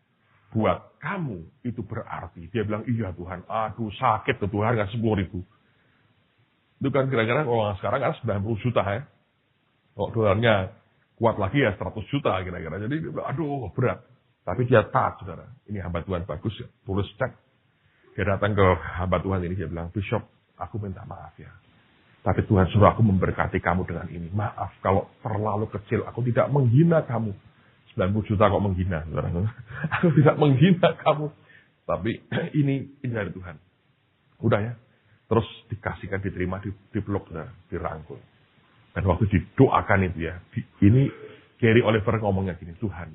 Speaker 1: Buat kamu itu berarti. Dia bilang, iya Tuhan, aduh sakit tuh Tuhan, nggak 10.000. Itu kan kira-kira orang sekarang kan 90 juta ya. Kalau dolarnya kuat lagi ya 100 juta kira-kira. Jadi aduh berat. Tapi dia taat saudara. Ini hamba Tuhan bagus ya. Tulis cek. Dia datang ke hamba Tuhan ini. Dia bilang, Bishop aku minta maaf ya. Tapi Tuhan suruh aku memberkati kamu dengan ini. Maaf kalau terlalu kecil. Aku tidak menghina kamu. 90 juta kok menghina. Saudara. Aku tidak menghina kamu. Tapi ini dari Tuhan. Udah ya. Terus dikasihkan, diterima, dipeluk, dirangkul. Dan waktu didoakan itu ya, ini Gary Oliver ngomongnya gini, Tuhan,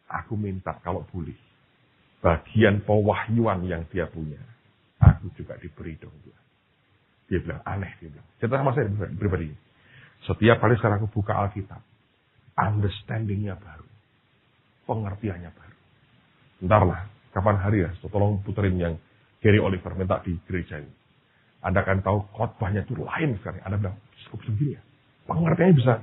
Speaker 1: aku minta kalau boleh, bagian pewahyuan yang dia punya, aku juga diberi dong Tuhan. Dia bilang, aneh, dia bilang. Cerita sama saya pribadi. Setiap kali sekarang aku buka Alkitab, understanding-nya baru, pengertiannya baru. Bentarlah, kapan hari ya, tolong puterin yang Gary Oliver minta di gereja ini. Anda akan tahu khotbahnya itu lain sekali. Anda bilang, cukup segini ya. Pengertiannya bisa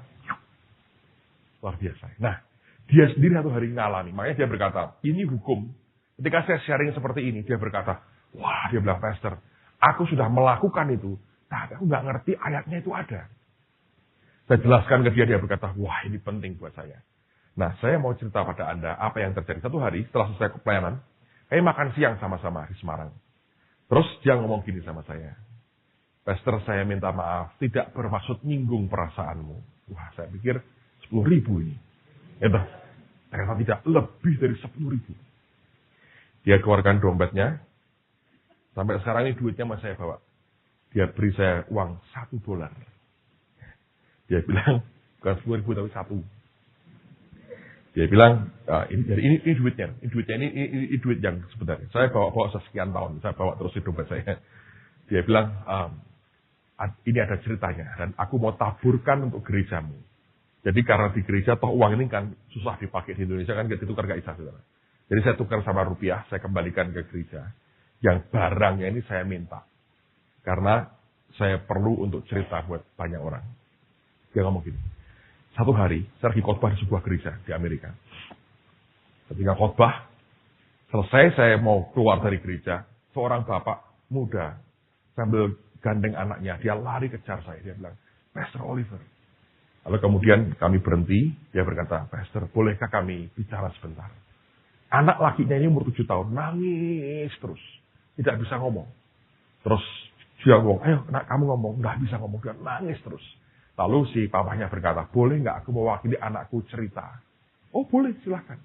Speaker 1: luar biasa. Nah, dia sendiri satu hari ngalami. Makanya dia berkata, ini hukum. Ketika saya sharing seperti ini, dia berkata, wah, dia bilang, Pastor, aku sudah melakukan itu, tapi aku nggak ngerti ayatnya itu ada. Saya jelaskan ke dia berkata, wah, ini penting buat saya. Nah, saya mau cerita pada Anda apa yang terjadi. Satu hari setelah selesai pelayanan, saya makan siang sama-sama di Semarang. Terus dia ngomong gini sama saya, Pastor, saya minta maaf, tidak bermaksud nyinggung perasaanmu. Wah, saya pikir 10.000 ini. Itu, ternyata tidak, lebih dari 10.000. Dia keluarkan dompetnya, sampai sekarang ini duitnya masih saya bawa. Dia beri saya uang $1. Dia bilang, bukan 10.000 tapi 1. Dia bilang, ini duitnya, ini duit yang sebenarnya. Saya bawa sekian tahun, saya bawa terus di dompet saya. Dia bilang, ini ada ceritanya, dan aku mau taburkan untuk gerejamu. Jadi karena di gereja, toh uang ini kan susah dipakai di Indonesia, kan ditukar gak bisa, saudara. Jadi saya tukar sama rupiah, saya kembalikan ke gereja. Yang barangnya ini saya minta. Karena saya perlu untuk cerita buat banyak orang. Dia ngomong gini, satu hari, saya lagi khotbah di sebuah gereja di Amerika. Ketika khotbah, selesai saya mau keluar dari gereja, seorang bapak muda, sambil gandeng anaknya, dia lari kejar saya. Dia bilang, Pastor Oliver. Lalu kemudian kami berhenti, dia berkata, Pastor, bolehkah kami bicara sebentar? Anak lakinya ini umur 7 tahun, nangis terus. Tidak bisa ngomong. Terus dia ngomong, ayo nak kamu ngomong. Nggak bisa ngomong, dia nangis terus. Lalu si papanya berkata, boleh nggak aku mewakili anakku cerita? Oh boleh, silahkan.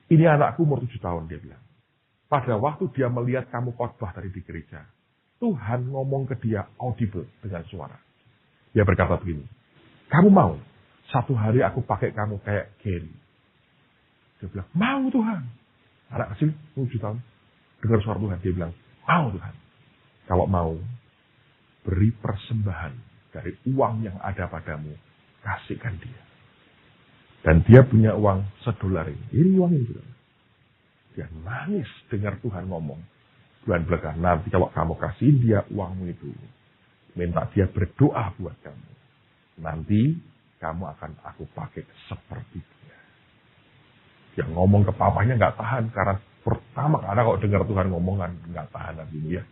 Speaker 1: Ini anakku umur 7 tahun, dia bilang. Pada waktu dia melihat kamu khotbah tadi di gereja, Tuhan ngomong ke dia audible dengan suara. Dia berkata begini, kamu mau satu hari aku pakai kamu kayak Gary? Dia bilang, mau Tuhan. Anak kecil 7 tahun, dengar suara Tuhan, dia bilang, mau Tuhan. Kalau mau, beri persembahan dari uang yang ada padamu, kasihkan dia. Dan dia punya uang $1 ini. Ini uang ini. Dia nangis dengar Tuhan ngomong. Tuhan bilang, nanti kalau kamu kasih dia uangmu itu, minta dia berdoa buat kamu. Nanti kamu akan aku pakai seperti dia. Dia ngomong ke papanya nggak tahan, karena pertama karena kalau dengar Tuhan ngomong kan nggak tahan nanti dia.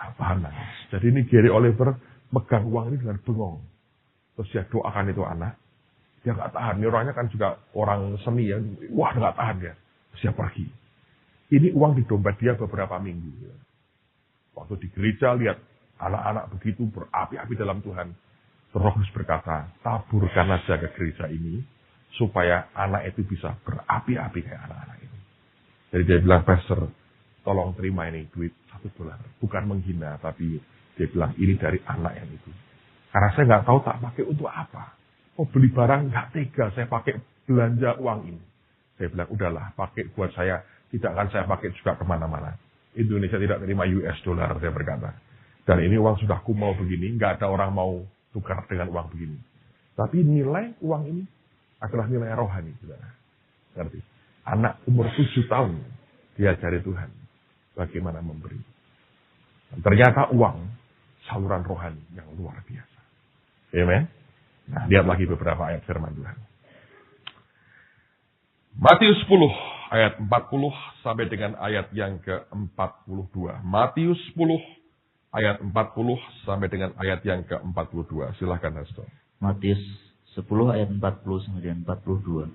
Speaker 1: Apaan nangis? Jadi ini Gary Oliver megang uang ini dengan bengong. Terus dia doakan itu anak. Dia nggak tahan. Ini orangnya kan juga orang seni ya. Wah, nggak tahan dia. Terus dia pergi. Ini uang di dompet dia beberapa minggu. Waktu di gereja lihat anak-anak begitu berapi-api dalam Tuhan. Roh Kudus berkata, taburkan aja ke gereja ini supaya anak itu bisa berapi-api kayak anak-anak ini. Jadi dia bilang, Pastor, tolong terima ini duit $1. Bukan menghina, tapi dia bilang ini dari anak yang itu. Karena saya nggak tahu tak pakai untuk apa. Oh beli barang nggak tega, saya pakai belanja uang ini. Saya bilang, udahlah, pakai buat saya. Tidak akan saya pakai juga kemana-mana. Indonesia tidak terima US dollar, saya berkata. Dan ini uang sudah kumal begini, nggak ada orang mau tukar dengan uang begini. Tapi nilai uang ini adalah nilai rohani. Ngerti? Anak umur 7 tahun diajari Tuhan bagaimana memberi. Dan ternyata uang saluran rohani yang luar biasa. Amen. Nah, lihat lagi beberapa ayat firman Tuhan. Matius 10 ayat 40 sampai dengan ayat yang ke-42. Matius 10 ayat 40 sampai dengan ayat yang ke-42. Silahkan, Hasto.
Speaker 2: Matius 10 ayat 40 sampai dengan 42.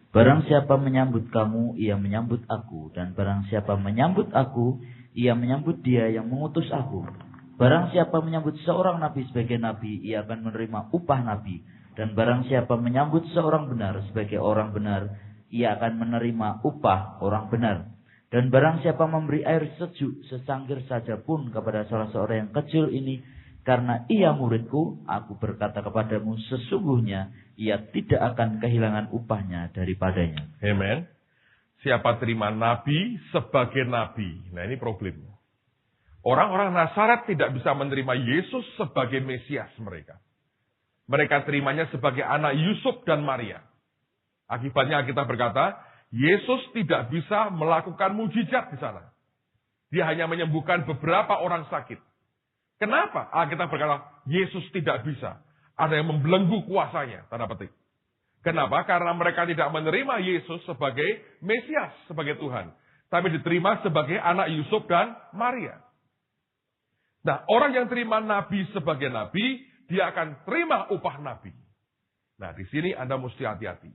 Speaker 2: Barang siapa menyambut kamu, ia menyambut aku. Dan barang siapa menyambut aku, ia menyambut dia yang mengutus aku. Barang siapa menyambut seorang nabi sebagai nabi, ia akan menerima upah nabi. Dan barang siapa menyambut seorang benar sebagai orang benar, ia akan menerima upah orang benar. Dan barang siapa memberi air sejuk secangkir saja pun kepada salah seorang yang kecil ini, karena ia muridku, aku berkata kepadamu, sesungguhnya ia tidak akan kehilangan upahnya daripadanya.
Speaker 1: Amen. Siapa terima nabi sebagai nabi. Nah ini problemnya. Orang-orang Nazaret tidak bisa menerima Yesus sebagai Mesias mereka. Mereka terimanya sebagai anak Yusuf dan Maria. Akibatnya kita berkata, Yesus tidak bisa melakukan mujizat di sana. Dia hanya menyembuhkan beberapa orang sakit. Kenapa? Kita berkata, Yesus tidak bisa. Ada yang membelenggu kuasanya, tanda petik. Kenapa? Karena mereka tidak menerima Yesus sebagai Mesias, sebagai Tuhan. Tapi diterima sebagai anak Yusuf dan Maria. Nah, orang yang terima nabi sebagai nabi, dia akan terima upah nabi. Nah, di sini Anda mesti hati-hati.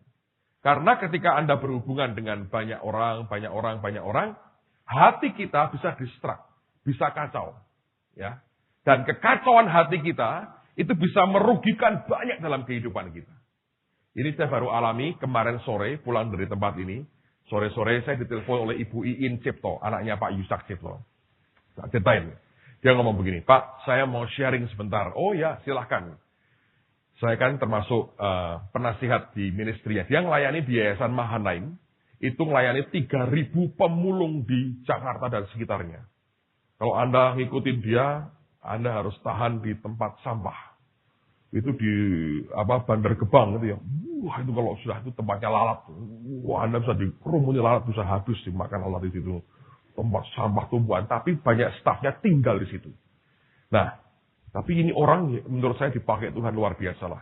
Speaker 1: Karena ketika Anda berhubungan dengan banyak orang, hati kita bisa distrak, bisa kacau. Ya. Dan kekacauan hati kita, itu bisa merugikan banyak dalam kehidupan kita. Ini saya baru alami kemarin sore, pulang dari tempat ini. Sore-sore saya ditelepon oleh Ibu Iin Cipto, anaknya Pak Yusak Cipto. Saya ceritain. Dia ngomong begini, Pak, saya mau sharing sebentar. Oh ya, silahkan. Saya kan termasuk penasihat di ministrinya. Dia melayani di Yayasan Mahanaim. Itu melayani 3.000 pemulung di Jakarta dan sekitarnya. Kalau Anda ngikutin dia, Anda harus tahan di tempat sampah. Itu di Bandar Gebang gitu ya. Wah, itu kalau sudah itu tempatnya lalat. Wah, Anda bisa dikerumuni lalat, bisa habis dimakan lalat di situ. Tempat sampah tumbuhan. Tapi banyak stafnya tinggal di situ. Nah, tapi ini orang menurut saya dipakai Tuhan luar biasa lah.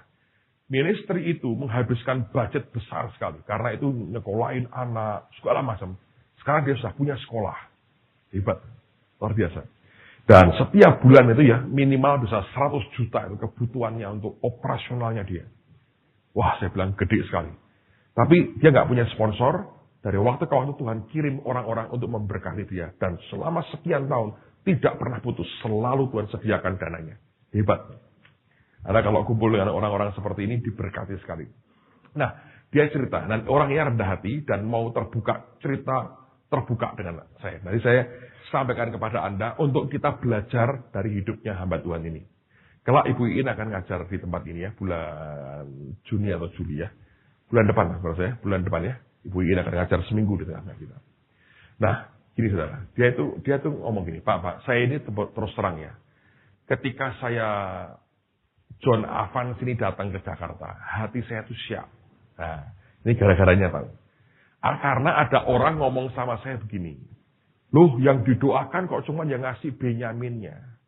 Speaker 1: Ministry itu menghabiskan budget besar sekali. Karena itu nyekolahin anak, segala macam. Sekarang dia sudah punya sekolah. Hebat. Luar biasa. Dan setiap bulan itu ya minimal bisa 100 juta itu kebutuhannya untuk operasionalnya dia. Wah, saya bilang gede sekali. Tapi dia nggak punya sponsor. Dari waktu ke waktu Tuhan kirim orang-orang untuk memberkati dia. Dan selama sekian tahun tidak pernah putus. Selalu Tuhan sediakan dananya. Hebat. Karena kalau kumpul dengan orang-orang seperti ini diberkati sekali. Nah, dia cerita. Dan orangnya rendah hati dan mau terbuka dengan saya. Jadi saya sampaikan kepada Anda untuk kita belajar dari hidupnya hamba Tuhan ini. Kelak Ibu Iin akan ngajar di tempat ini ya. Bulan Juni atau Juli ya. Bulan depan menurut saya. Bulan depan ya. Ibu Iin akan ngajar seminggu di tengah kita. Nah, gini saudara, dia tuh ngomong gini, Pak, saya ini terus terang ya. Ketika saya John Avans ini datang ke Jakarta, hati saya tuh siap. Nah, ini gara-garanya Pak. Karena ada orang ngomong sama saya begini, loh yang didoakan kok cuma yang ngasih Benyaminnya.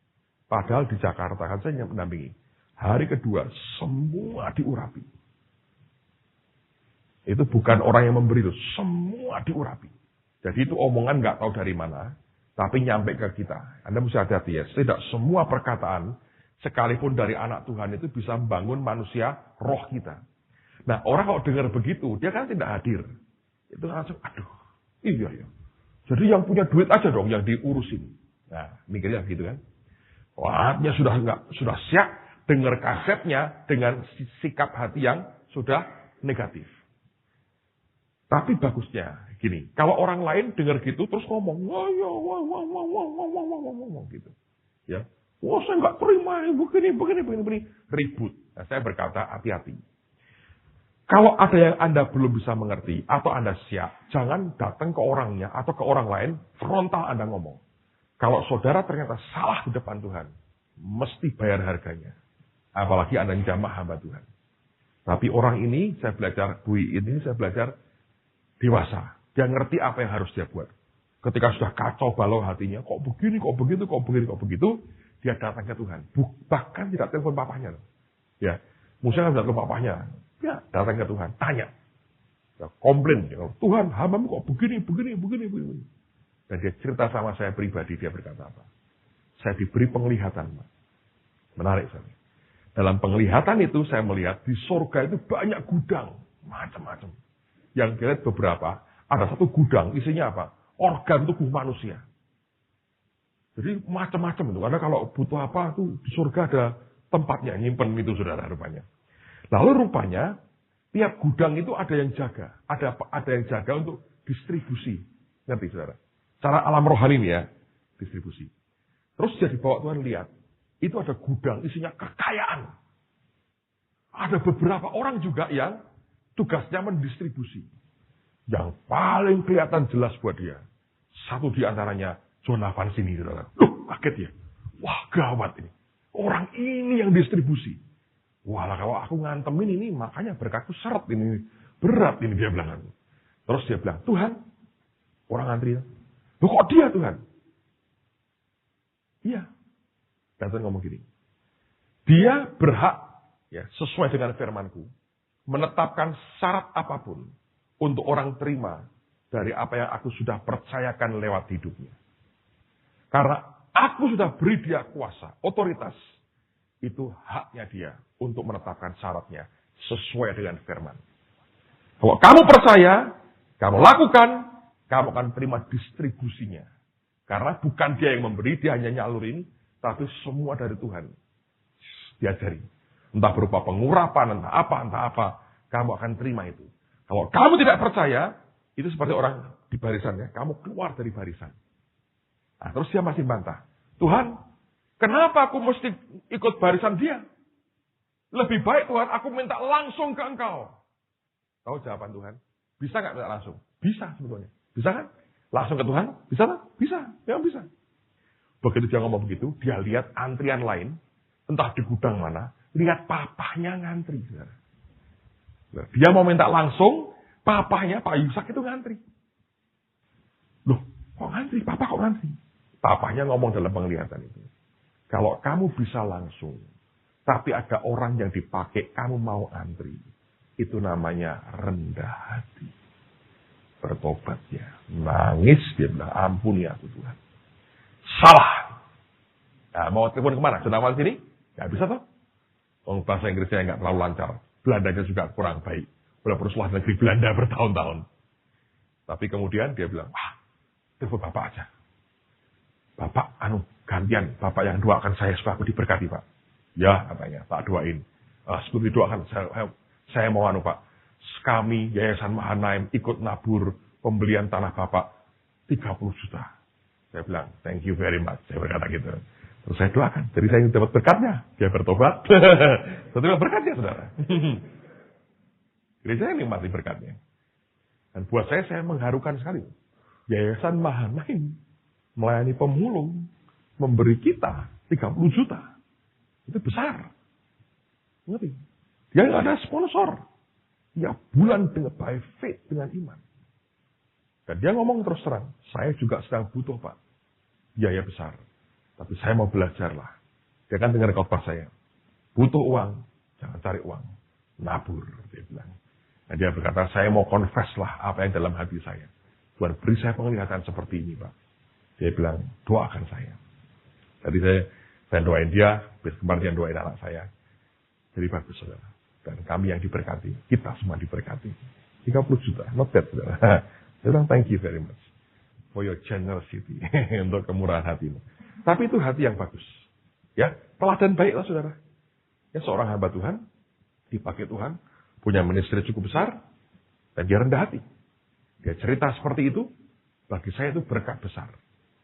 Speaker 1: Padahal di Jakarta kan saya mendampingi. Hari kedua semua diurapi. Itu bukan orang yang memberi itu, semua diurapi. Jadi itu omongan nggak tahu dari mana. Tapi nyampe ke kita. Anda mesti hati-hati ya. Tidak semua perkataan, sekalipun dari anak Tuhan itu bisa membangun manusia roh kita. Nah, orang kalau dengar begitu, dia kan tidak hadir. Itu langsung, aduh, iya ya. Jadi yang punya duit aja dong yang diurusin. Nah, mikirnya gitu kan. Wahnya sudah siap dengar kasetnya dengan sikap hati yang sudah negatif. Tapi bagusnya gini, kalau orang lain dengar gitu terus ngomong, wah gitu, ya, wah saya nggak terima begini, ribut. Nah, saya berkata hati-hati. Kalau ada yang Anda belum bisa mengerti atau Anda siap, jangan datang ke orangnya atau ke orang lain frontal Anda ngomong. Kalau saudara ternyata salah di depan Tuhan, mesti bayar harganya. Apalagi Anda jamaah hamba Tuhan. Tapi orang ini, saya belajar, saya belajar dewasa. Dia ngerti apa yang harus dia buat. Ketika sudah kacau balau hatinya, kok begini, kok begitu, dia datang ke Tuhan. Bahkan tidak telepon papanya. Ya, musuhnya tidak telepon papanya. Ya, datang ke Tuhan, tanya. Ya, komplain. Ya, Tuhan, hambamu kok begini. Dan dia cerita sama saya pribadi, dia berkata apa? Saya diberi penglihatan. Menarik sekali. Dalam penglihatan itu saya melihat di surga itu banyak gudang. Macam-macam. Yang dilihat beberapa, ada satu gudang, isinya apa? Organ tubuh manusia. Jadi macam-macam itu. Karena kalau butuh apa, tuh di surga ada tempatnya, nyimpen itu saudara rupanya. Lalu rupanya, tiap gudang itu ada yang jaga. Ada yang jaga untuk distribusi. Ngerti saudara? Cara alam rohani ini ya, distribusi. Terus dia dibawa Tuhan lihat. Itu ada gudang, isinya kekayaan. Ada beberapa orang juga yang tugasnya mendistribusi. Yang paling kelihatan jelas buat dia. Satu di antaranya, Jonathan sini. Loh, kaget ya. Wah, gawat ini. Orang ini yang distribusi. Wah, kalau aku ngantemin ini, makanya berkatku seret ini. Berat ini, dia bilang. Terus dia bilang, Tuhan, orang antri. Loh, kok dia Tuhan? Iya. Dan Tuhan ngomong gini. Dia berhak, ya, sesuai dengan firmanku, menetapkan syarat apapun untuk orang terima dari apa yang aku sudah percayakan lewat hidupnya. Karena aku sudah beri dia kuasa, otoritas. Itu haknya dia untuk menetapkan syaratnya sesuai dengan firman. Kalau kamu percaya, kamu lakukan, kamu akan terima distribusinya. Karena bukan dia yang memberi, dia hanya nyalurin, tapi semua dari Tuhan. Diajari. Entah berupa pengurapan, entah apa, kamu akan terima itu. Kalau kamu tidak percaya, itu seperti orang di barisannya, kamu keluar dari barisan. Nah, terus dia masih bantah. Tuhan, kenapa aku mesti ikut barisan dia? Lebih baik Tuhan, aku minta langsung ke Engkau. Tahu jawaban Tuhan? Bisa nggak minta langsung? Bisa sebetulnya. Bisa kan? Langsung ke Tuhan? Bisa kan? Bisa. Memang bisa. Begitu dia ngomong begitu, dia lihat antrian lain, entah di gudang mana, lihat papahnya ngantri. Dia mau minta langsung, papahnya Pak Yusak itu ngantri. Loh, kok ngantri? Papa kok ngantri? Papahnya ngomong dalam penglihatan itu. Kalau kamu bisa langsung, tapi ada orang yang dipakai, kamu mau antri. Itu namanya rendah hati. Bertobat ya. Nangis, dia bilang, ampuni aku Tuhan. Salah. Nah, mau telepon kemana? Jonathan sini? Gak bisa toh. Bahasa Inggrisnya nggak terlalu lancar. Belandanya juga kurang baik. Walaupun setelah negeri Belanda bertahun-tahun. Tapi kemudian dia bilang, wah, telepon Bapak aja. Bapak, gantian. Bapak yang doakan saya supaya aku diberkati, Pak. Ya, katanya, tak doain. Sebelum didoakan, saya mau Pak. Kami, Yayasan Mahanaim, ikut nabur pembelian tanah Bapak 30 juta. Saya bilang, thank you very much. Saya berkata gitu. Terus saya doakan. Jadi saya dapat berkatnya. Dia bertobat. Saya berkatnya, saudara. Jadi saya nikmati berkatnya. Dan buat saya mengharukan sekali. Yayasan Mahanaim melayani pemulung, memberi kita 30 juta. Itu besar. Ngerti? Dia nggak ada sponsor. Ya bulan dengan by faith, dengan iman. Dan dia ngomong terus terang, saya juga sedang butuh Pak. Biaya besar. Tapi saya mau belajar lah. Dia kan dengar khotbah saya. Butuh uang, jangan cari uang. Nabur, dia bilang. Nah, dia berkata, saya mau confess lah apa yang dalam hati saya. Tuhan beri saya penglihatan seperti ini Pak. Dia bilang, doakan saya. Jadi saya doain dia, kemarin dia doain anak saya. Jadi bagus, saudara. Dan kami yang diberkati, kita semua diberkati. 30 juta, not bad, saudara. Saya bilang, thank you very much for your generosity, untuk kemurahan hatimu. Tapi itu hati yang bagus. Ya, teladan baiklah, saudara. Ya, seorang hamba Tuhan, dipakai Tuhan, punya ministry cukup besar, dan dia rendah hati. Dia cerita seperti itu, bagi saya itu berkat besar.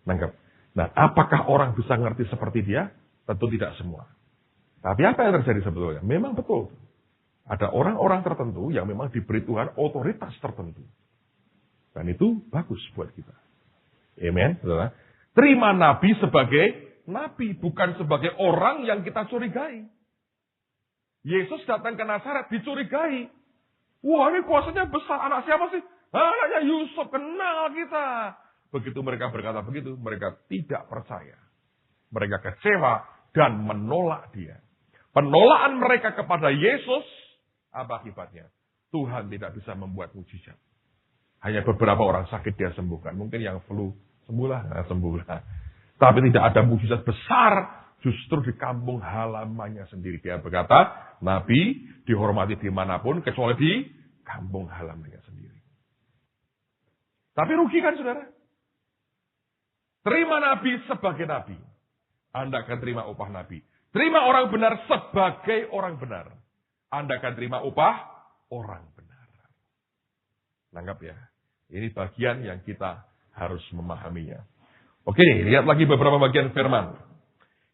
Speaker 1: Nangkep. Nah, apakah orang bisa ngerti seperti dia? Tentu tidak semua. Tapi apa yang terjadi sebetulnya? Memang betul. Ada orang-orang tertentu yang memang diberi Tuhan otoritas tertentu. Dan itu bagus buat kita. Amen. Saudara. Terima nabi sebagai nabi, bukan sebagai orang yang kita curigai. Yesus datang ke Nazaret dicurigai. Wah, ini kuasanya besar. Anak siapa sih? Anaknya Yusuf, kenal kita. Begitu mereka berkata begitu, mereka tidak percaya. Mereka kecewa dan menolak dia. Penolakan mereka kepada Yesus, apa akibatnya? Tuhan tidak bisa membuat mujizat. Hanya beberapa orang sakit dia sembuhkan. Mungkin yang flu, sembuhlah. Tapi tidak ada mujizat besar, justru di kampung halamannya sendiri. Dia berkata, nabi dihormati dimanapun, kecuali di kampung halamannya sendiri. Tapi rugi kan, saudara? Terima nabi sebagai nabi. Anda akan terima upah nabi. Terima orang benar sebagai orang benar. Anda akan terima upah orang benar. Nanggap ya. Ini bagian yang kita harus memahaminya. Oke, lihat lagi beberapa bagian firman.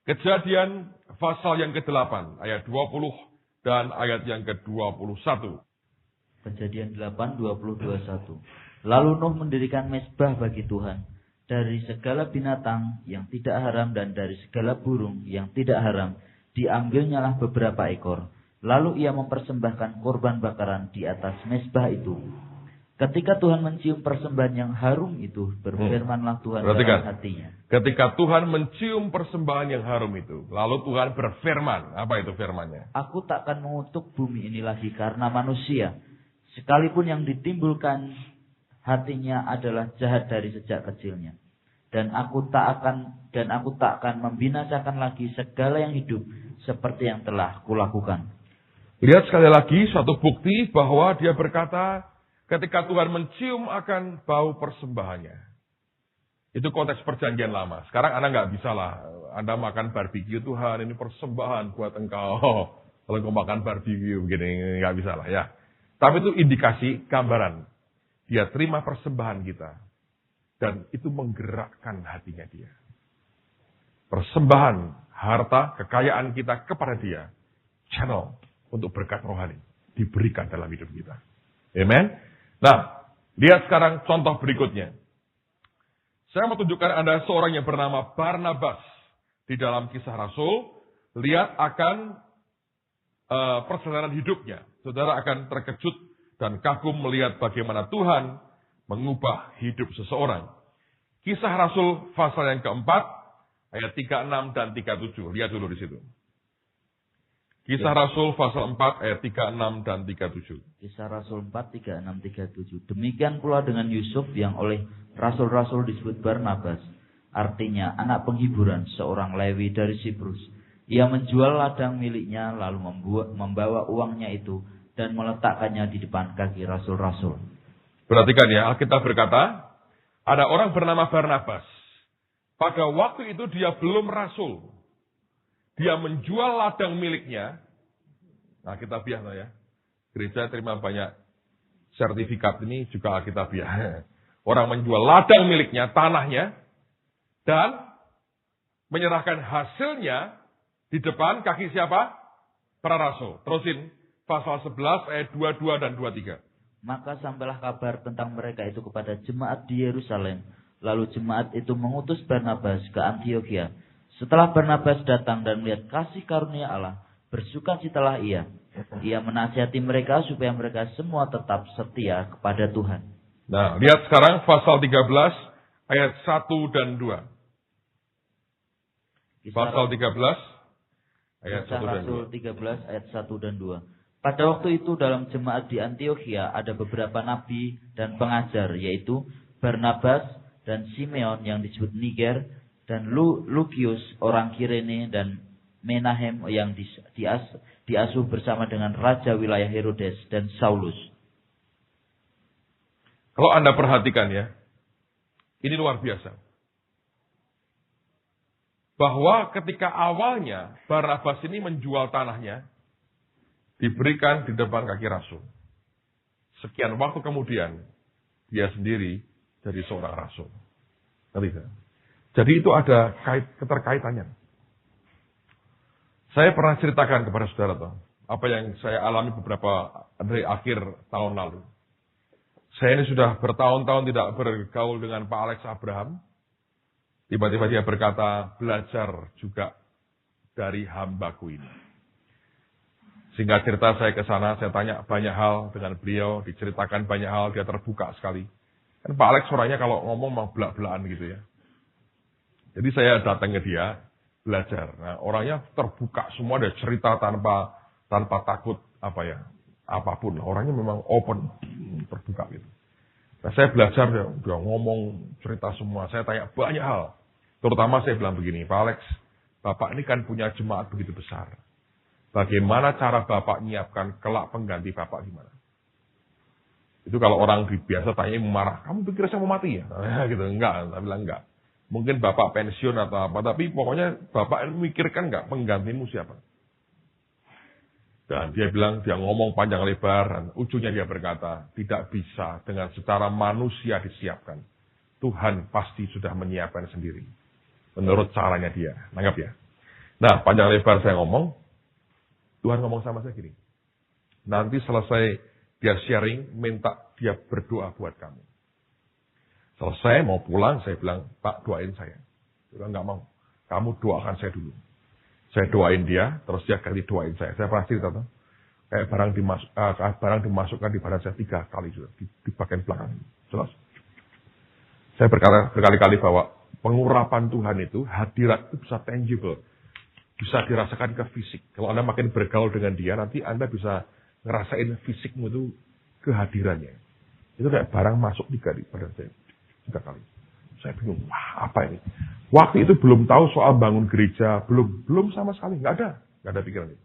Speaker 1: Kejadian pasal yang ke-8, ayat 20 dan ayat yang ke-21.
Speaker 2: Kejadian 8, 20, 21. Lalu Nuh mendirikan mezbah bagi Tuhan. Dari segala binatang yang tidak haram dan dari segala burung yang tidak haram, diambilnyalah beberapa ekor. Lalu ia mempersembahkan korban bakaran di atas mezbah itu. Ketika Tuhan mencium persembahan yang harum itu, berfirmanlah Tuhan dalam hatinya.
Speaker 1: Ketika Tuhan mencium persembahan yang harum itu, lalu Tuhan berfirman. Apa itu firmannya?
Speaker 2: Aku takkan mengutuk bumi ini lagi karena manusia, sekalipun yang ditimbulkan hatinya adalah jahat dari sejak kecilnya. Dan aku tak akan membinasakan lagi segala yang hidup seperti yang telah kulakukan.
Speaker 1: Lihat sekali lagi suatu bukti bahwa dia berkata ketika Tuhan mencium akan bau persembahannya. Itu konteks perjanjian lama. Sekarang Anda nggak bisa lah. Anda makan barbecue, Tuhan ini persembahan buat engkau. Kalau engkau makan barbecue begini nggak bisa lah ya. Tapi itu indikasi gambaran. Dia terima persembahan kita. Dan itu menggerakkan hatinya dia. Persembahan, harta, kekayaan kita kepada dia. Channel untuk berkat rohani. Diberikan dalam hidup kita. Amen. Nah, lihat sekarang contoh berikutnya. Saya mau tunjukkan Anda seorang yang bernama Barnabas. Di dalam Kisah Rasul, lihat akan perjalanan hidupnya. Saudara akan terkejut dan kagum melihat bagaimana Tuhan mengubah hidup seseorang. Kisah Rasul pasal yang keempat, ayat 36 dan 37. Lihat dulu di situ. Kisah Rasul pasal 4 ayat 36 dan 37.
Speaker 2: Kisah Rasul 4, 36, 37. Demikian pula dengan Yusuf yang oleh rasul-rasul disebut Barnabas. Artinya anak penghiburan, seorang Lewi dari Siprus. Ia menjual ladang miliknya lalu membawa uangnya itu dan meletakkannya di depan kaki rasul-rasul.
Speaker 1: Perhatikan ya, Alkitab berkata, ada orang bernama Barnabas. Pada waktu itu dia belum rasul. Dia menjual ladang miliknya. Nah, Alkitabiah ya. Gereja terima banyak sertifikat ini juga Alkitabiah. Orang menjual ladang miliknya, tanahnya, dan menyerahkan hasilnya di depan kaki siapa? Para rasul. Terusin pasal 11 ayat 22 dan 23.
Speaker 2: Maka sampailah kabar tentang mereka itu kepada jemaat di Yerusalem. Lalu jemaat itu mengutus Barnabas ke Antiokhia. Setelah Barnabas datang dan melihat kasih karunia Allah, bersukacitalah ia. Ia menasihati mereka supaya mereka semua tetap setia kepada Tuhan.
Speaker 1: Nah, lihat sekarang pasal 13 ayat 1 dan 2. Pasal 13 ayat 1 dan 2.
Speaker 2: 13 ayat 1 dan 2. Pada waktu itu dalam jemaat di Antiokhia ada beberapa nabi dan pengajar, yaitu Barnabas, dan Simeon yang disebut Niger, dan Lukius orang Kirene, dan Menahem yang diasuh bersama dengan raja wilayah Herodes dan Saulus.
Speaker 1: Kalau Anda perhatikan ya, ini luar biasa. Bahwa ketika awalnya Barnabas ini menjual tanahnya, diberikan di depan kaki rasul. Sekian waktu kemudian, dia sendiri jadi seorang rasul. Jadi itu ada keterkaitannya. Saya pernah ceritakan kepada saudara toh, apa yang saya alami beberapa dari akhir tahun lalu. Saya ini sudah bertahun-tahun tidak bergaul dengan Pak Alex Abraham. Tiba-tiba dia berkata, belajar juga dari hambaku ini. Singkat cerita saya ke sana, saya tanya banyak hal dengan beliau, diceritakan banyak hal, dia terbuka sekali. Kan Pak Alex suaranya kalau ngomong mau belak-belakan gitu ya. Jadi saya datang ke dia, belajar. Nah, orangnya terbuka semua, ada cerita tanpa takut apapun. Orangnya memang open, terbuka gitu. Nah, saya belajar, dia ngomong cerita semua. Saya tanya banyak hal. Terutama saya bilang begini, Pak Alex, Bapak ini kan punya jemaat begitu besar. Bagaimana cara Bapak nyiapkan kelak pengganti Bapak gimana? Itu kalau orang biasa tanya marah, kamu pikir saya mau mati ya? Gitu, enggak, saya bilang enggak. Mungkin Bapak pensiun atau apa, tapi pokoknya Bapak mikirkan enggak penggantimu siapa? Dan dia bilang, dia ngomong panjang lebar, dan ujungnya dia berkata, tidak bisa dengan secara manusia disiapkan. Tuhan pasti sudah menyiapkan sendiri. Menurut caranya dia. Nanggap ya? Nah, panjang lebar saya ngomong, Tuhan ngomong sama saya gini. Nanti selesai dia sharing, minta dia berdoa buat kamu. Selesai, mau pulang, saya bilang, Pak doain saya. Dia bilang, enggak mau. Kamu doakan saya dulu. Saya doain dia, terus dia ganti doain saya. Saya pernah cerita tuh. Kayak barang dimasukkan di badan saya 3 kali sudah. Di bagian belakang. Jelas. Saya berkali-kali bahwa pengurapan Tuhan itu, hadirat itu bisa tangible. Bisa dirasakan ke fisik. Kalau Anda makin bergaul dengan dia, nanti Anda bisa ngerasain fisikmu itu kehadirannya. Itu kayak barang masuk 3 di badan saya. 3 kali. Saya bingung, wah apa ini? Waktu itu belum tahu soal bangun gereja, belum sama sekali, nggak ada pikiran itu.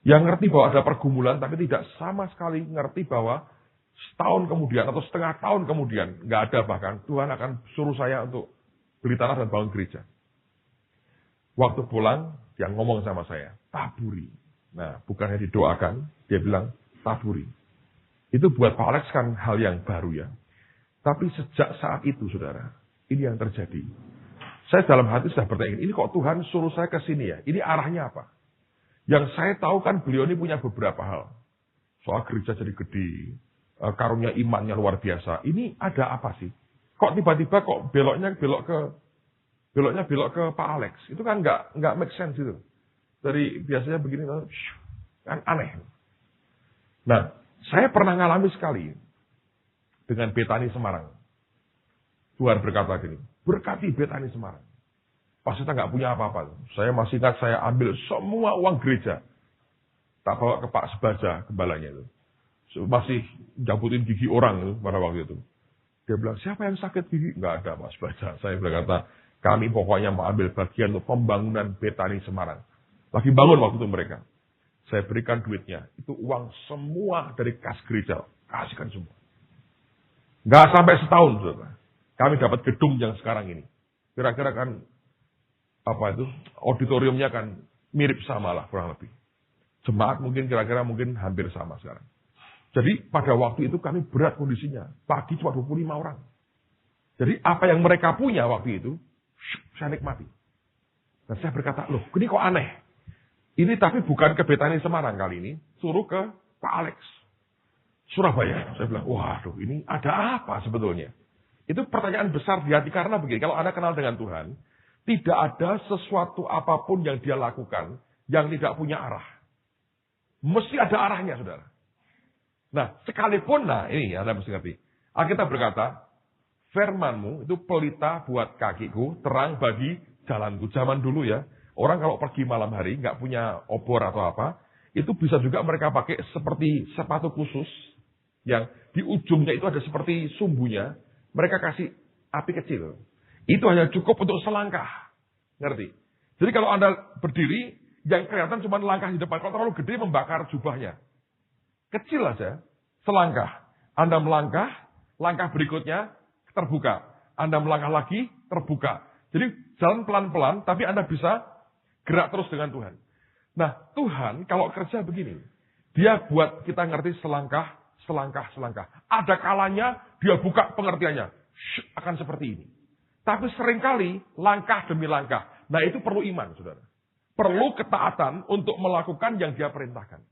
Speaker 1: Yang ngerti bahwa ada pergumulan, tapi tidak sama sekali ngerti bahwa setahun kemudian atau setengah tahun kemudian, nggak ada bahkan, Tuhan akan suruh saya untuk beli tanah dan bangun gereja. Waktu pulang, dia ngomong sama saya, taburi. Nah, bukannya didoakan, dia bilang, taburi. Itu buat Pak Alex kan hal yang baru ya. Tapi sejak saat itu, saudara, ini yang terjadi. Saya dalam hati sudah bertanya, ini kok Tuhan suruh saya ke sini ya? Ini arahnya apa? Yang saya tahu kan beliau ini punya beberapa hal. Soal gereja jadi gede, karunia imannya luar biasa. Ini ada apa sih? Kok tiba-tiba kok beloknya belok ke Pak Alex? Itu kan nggak make sense itu. Dari biasanya begini kan aneh. Nah, saya pernah ngalami sekali dengan Betani Semarang. Tuhan berkata gini, berkati Betani Semarang. Pas kita nggak punya apa-apa. Saya masih ingat saya ambil semua uang gereja. Tak bawa ke Pak Sebaja, gembalanya itu. Masih jabutin gigi orang itu pada waktu itu. Dia bilang, siapa yang sakit gigi? Nggak ada Pak Sebaja. Saya berkata, kami pokoknya mau ambil bagian untuk pembangunan Betani Semarang. Lagi bangun waktu itu mereka. Saya berikan duitnya. Itu uang semua dari kas gereja. Kasihkan semua. Nggak sampai setahun, saudara. Kami dapat gedung yang sekarang ini. Kira-kira kan, auditoriumnya kan mirip sama lah, kurang lebih. Jemaat mungkin kira-kira hampir sama sekarang. Jadi pada waktu itu kami berat kondisinya. Pagi cuma 25 orang. Jadi apa yang mereka punya waktu itu, saya nikmati. Dan saya berkata, loh ini kok aneh. Ini tapi bukan ke Betani Semarang kali ini, suruh ke Pak Alex. Surabaya. Saya bilang, waduh ini ada apa sebetulnya? Itu pertanyaan besar di hati karena begini, kalau Anda kenal dengan Tuhan, tidak ada sesuatu apapun yang dia lakukan yang tidak punya arah. Mesti ada arahnya, saudara. Nah, sekalipun, ini Anda mesti ngerti. Alkitab berkata, firman-Mu itu pelita buat kakiku, terang bagi jalanku. Zaman dulu ya, orang kalau pergi malam hari, nggak punya obor atau apa, itu bisa juga mereka pakai seperti sepatu khusus, yang di ujungnya itu ada seperti sumbunya, mereka kasih Api kecil. Itu hanya cukup untuk selangkah. Ngerti? Jadi kalau Anda berdiri, yang kelihatan cuma langkah di depan. Kalau terlalu gede membakar jubahnya. Kecil aja, selangkah. Anda melangkah, langkah berikutnya terbuka. Anda melangkah lagi, terbuka. Jadi jalan pelan-pelan, tapi Anda bisa gerak terus dengan Tuhan. Nah, Tuhan kalau kerja begini. Dia buat kita ngerti selangkah, selangkah, selangkah. Ada kalanya dia buka pengertiannya. Akan seperti ini. Tapi seringkali langkah demi langkah. Nah itu perlu iman, saudara. Perlu ketaatan untuk melakukan yang dia perintahkan.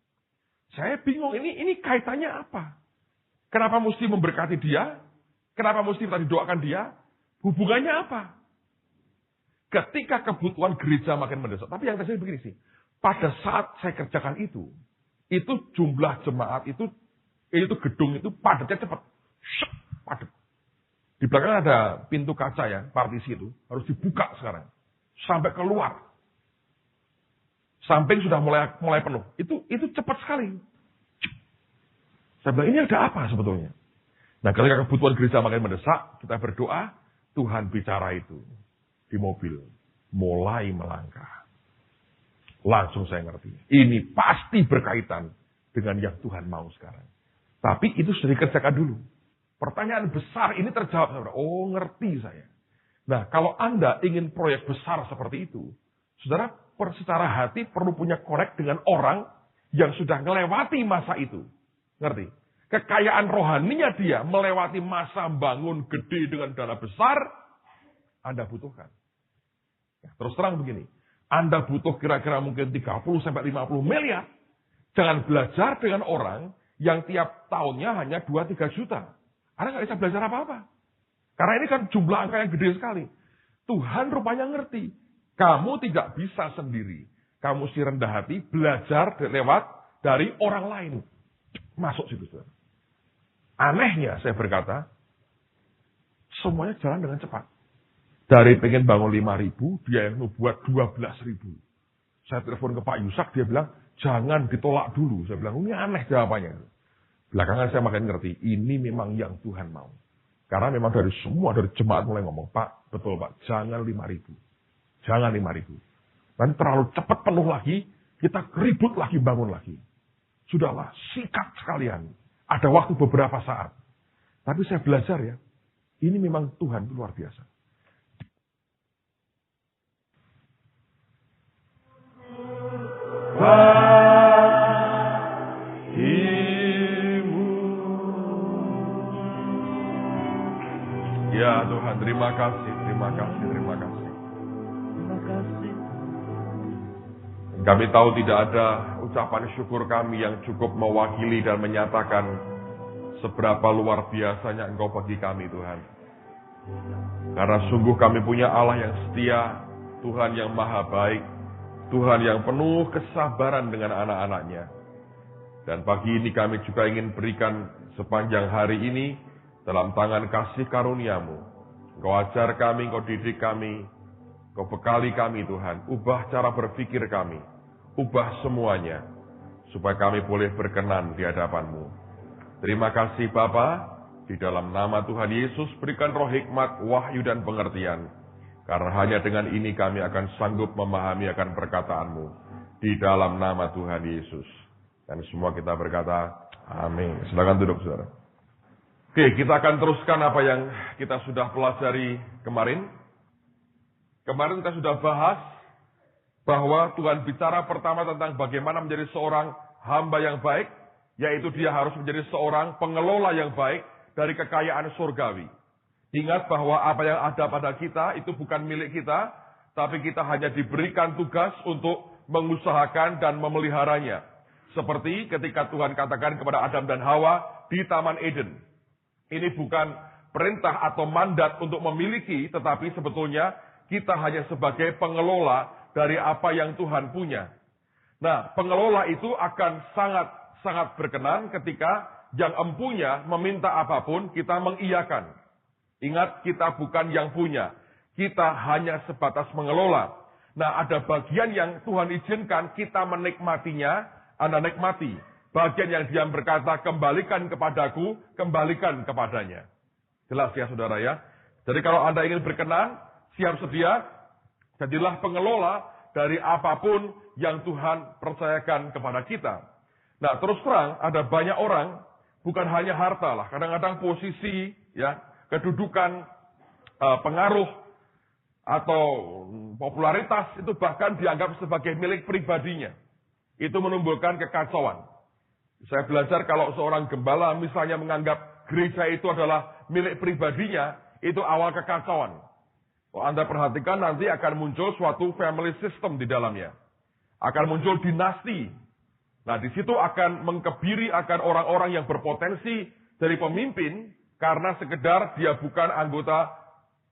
Speaker 1: Saya bingung, ini kaitannya apa? Kenapa mesti memberkati dia? Kenapa mesti kita didoakan dia? Hubungannya apa? Ketika kebutuhan gereja makin mendesak. Tapi yang terjadi begini sih. Pada saat saya kerjakan itu jumlah jemaat itu gedung itu padatnya cepat. Padat. Di belakang ada pintu kaca ya, partisi itu. Harus dibuka sekarang. Sampai keluar. Samping sudah mulai penuh. Itu cepat sekali. Saya bilang, ini ada apa sebetulnya? Nah, ketika kebutuhan gereja makin mendesak, kita berdoa, Tuhan bicara itu di mobil. Mulai melangkah. Langsung saya ngerti. Ini pasti berkaitan dengan yang Tuhan mau sekarang. Tapi itu sudah dikerjakan dulu. Pertanyaan besar ini terjawab. Saudara. Oh, ngerti saya. Nah, kalau Anda ingin proyek besar seperti itu, saudara, secara hati perlu punya korek dengan orang yang sudah melewati masa itu. Ngerti? Kekayaan rohaninya dia melewati masa bangun gede dengan dana besar, Anda butuhkan. Ya, terus terang begini, Anda butuh kira-kira mungkin 30-50 miliar. Jangan belajar dengan orang yang tiap tahunnya hanya 2-3 juta. Anda nggak bisa belajar apa-apa. Karena ini kan jumlah angka yang gede sekali. Tuhan rupanya ngerti. Kamu tidak bisa sendiri. Kamu mesti rendah hati, belajar lewat dari orang lain. Masuk situ. Anehnya saya berkata, semuanya jalan dengan cepat. Dari pengen bangun 5.000, dia yang buat 12.000. Saya telepon ke Pak Yusak, dia bilang, jangan ditolak dulu. Saya bilang, ini aneh jawabannya. Belakangan saya makin ngerti, ini memang yang Tuhan mau. Karena memang dari jemaat mulai ngomong, Pak, betul Pak, jangan 5.000. Jangan 5.000. Nanti terlalu cepat penuh lagi, kita ribut lagi, bangun lagi. Sudahlah, sikat sekalian. Ada waktu beberapa saat. Tapi saya belajar ya, ini memang Tuhan luar biasa. Ya Tuhan, terima kasih, terima kasih, terima kasih.
Speaker 2: Terima kasih.
Speaker 1: Kami tahu tidak ada ucapan syukur kami yang cukup mewakili dan menyatakan seberapa luar biasanya Engkau bagi kami Tuhan. Karena sungguh kami punya Allah yang setia, Tuhan yang maha baik, Tuhan yang penuh kesabaran dengan anak-anaknya. Dan pagi ini kami juga ingin berikan sepanjang hari ini dalam tangan kasih karunia-Mu. Engkau ajar kami, Engkau didik kami, Engkau bekali kami Tuhan. Ubah cara berpikir kami, ubah semuanya, supaya kami boleh berkenan di hadapan-Mu. Terima kasih Bapa, di dalam nama Tuhan Yesus berikan roh hikmat, wahyu dan pengertian. Karena hanya dengan ini kami akan sanggup memahami akan perkataan-Mu. Di dalam nama Tuhan Yesus. Dan semua kita berkata, amin. Silakan duduk saudara. Oke, kita akan teruskan apa yang kita sudah pelajari kemarin. Kemarin kita sudah bahas bahwa Tuhan bicara pertama tentang bagaimana menjadi seorang hamba yang baik, yaitu dia harus menjadi seorang pengelola yang baik dari kekayaan surgawi. Ingat bahwa apa yang ada pada kita itu bukan milik kita, tapi kita hanya diberikan tugas untuk mengusahakan dan memeliharanya. Seperti ketika Tuhan katakan kepada Adam dan Hawa di Taman Eden. Ini bukan perintah atau mandat untuk memiliki, tetapi sebetulnya kita hanya sebagai pengelola dari apa yang Tuhan punya. Nah, pengelola itu akan sangat berkenan ketika yang empunya meminta apapun, kita mengiyakan. Ingat, kita bukan yang punya. Kita hanya sebatas mengelola. Nah, ada bagian yang Tuhan izinkan kita menikmatinya, Anda nikmati. Bagian yang dia berkata, kembalikan kepadaku, kembalikan kepadanya. Jelas ya saudara ya? Jadi kalau Anda ingin berkenan, siap sedia, jadilah pengelola dari apapun yang Tuhan percayakan kepada kita. Nah, terus terang ada banyak orang, bukan hanya harta lah, kadang-kadang posisi, ya, kedudukan, pengaruh, atau popularitas itu bahkan dianggap sebagai milik pribadinya. Itu menimbulkan kekacauan. Saya belajar kalau seorang gembala misalnya menganggap gereja itu adalah milik pribadinya, itu awal kekacauan. Kalau Anda perhatikan nanti akan muncul suatu family system di dalamnya. Akan muncul dinasti. Nah, di situ akan mengkebiri akan orang-orang yang berpotensi dari pemimpin karena sekedar dia bukan anggota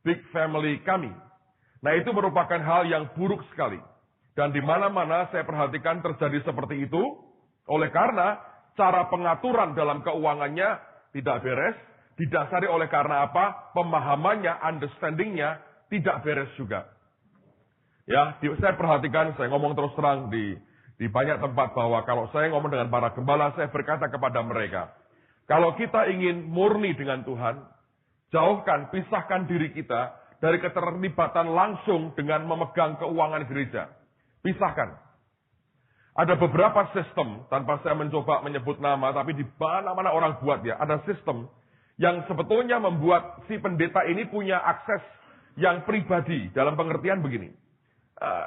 Speaker 1: big family kami. Nah, itu merupakan hal yang buruk sekali. Dan di mana-mana saya perhatikan terjadi seperti itu, oleh karena cara pengaturan dalam keuangannya tidak beres, didasari oleh karena apa? Pemahamannya, understanding-nya tidak beres juga. Ya, saya perhatikan, saya ngomong terus terang di banyak tempat bahwa kalau saya ngomong dengan para gembala, saya berkata kepada mereka, kalau kita ingin murni dengan Tuhan, jauhkan, pisahkan diri kita dari keterlibatan langsung dengan memegang keuangan gereja. Pisahkan. Ada beberapa sistem, tanpa saya mencoba menyebut nama, tapi di mana-mana orang buat ya, ada sistem yang sebetulnya membuat si pendeta ini punya akses yang pribadi, dalam pengertian begini.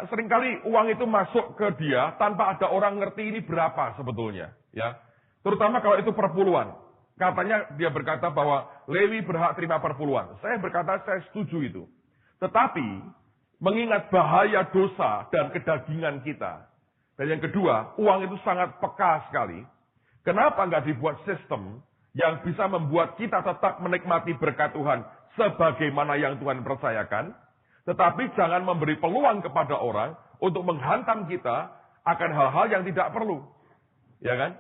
Speaker 1: Seringkali uang itu masuk ke dia tanpa ada orang ngerti ini berapa sebetulnya. Ya, terutama kalau itu perpuluhan. Katanya dia berkata bahwa Lewi berhak terima perpuluhan. Saya berkata saya setuju itu. Tetapi mengingat bahaya dosa dan kedagingan kita. Dan yang kedua, uang itu sangat peka sekali. Kenapa nggak dibuat sistem yang bisa membuat kita tetap menikmati berkat Tuhan sebagaimana yang Tuhan percayakan, tetapi jangan memberi peluang kepada orang untuk menghantam kita akan hal-hal yang tidak perlu. Ya kan?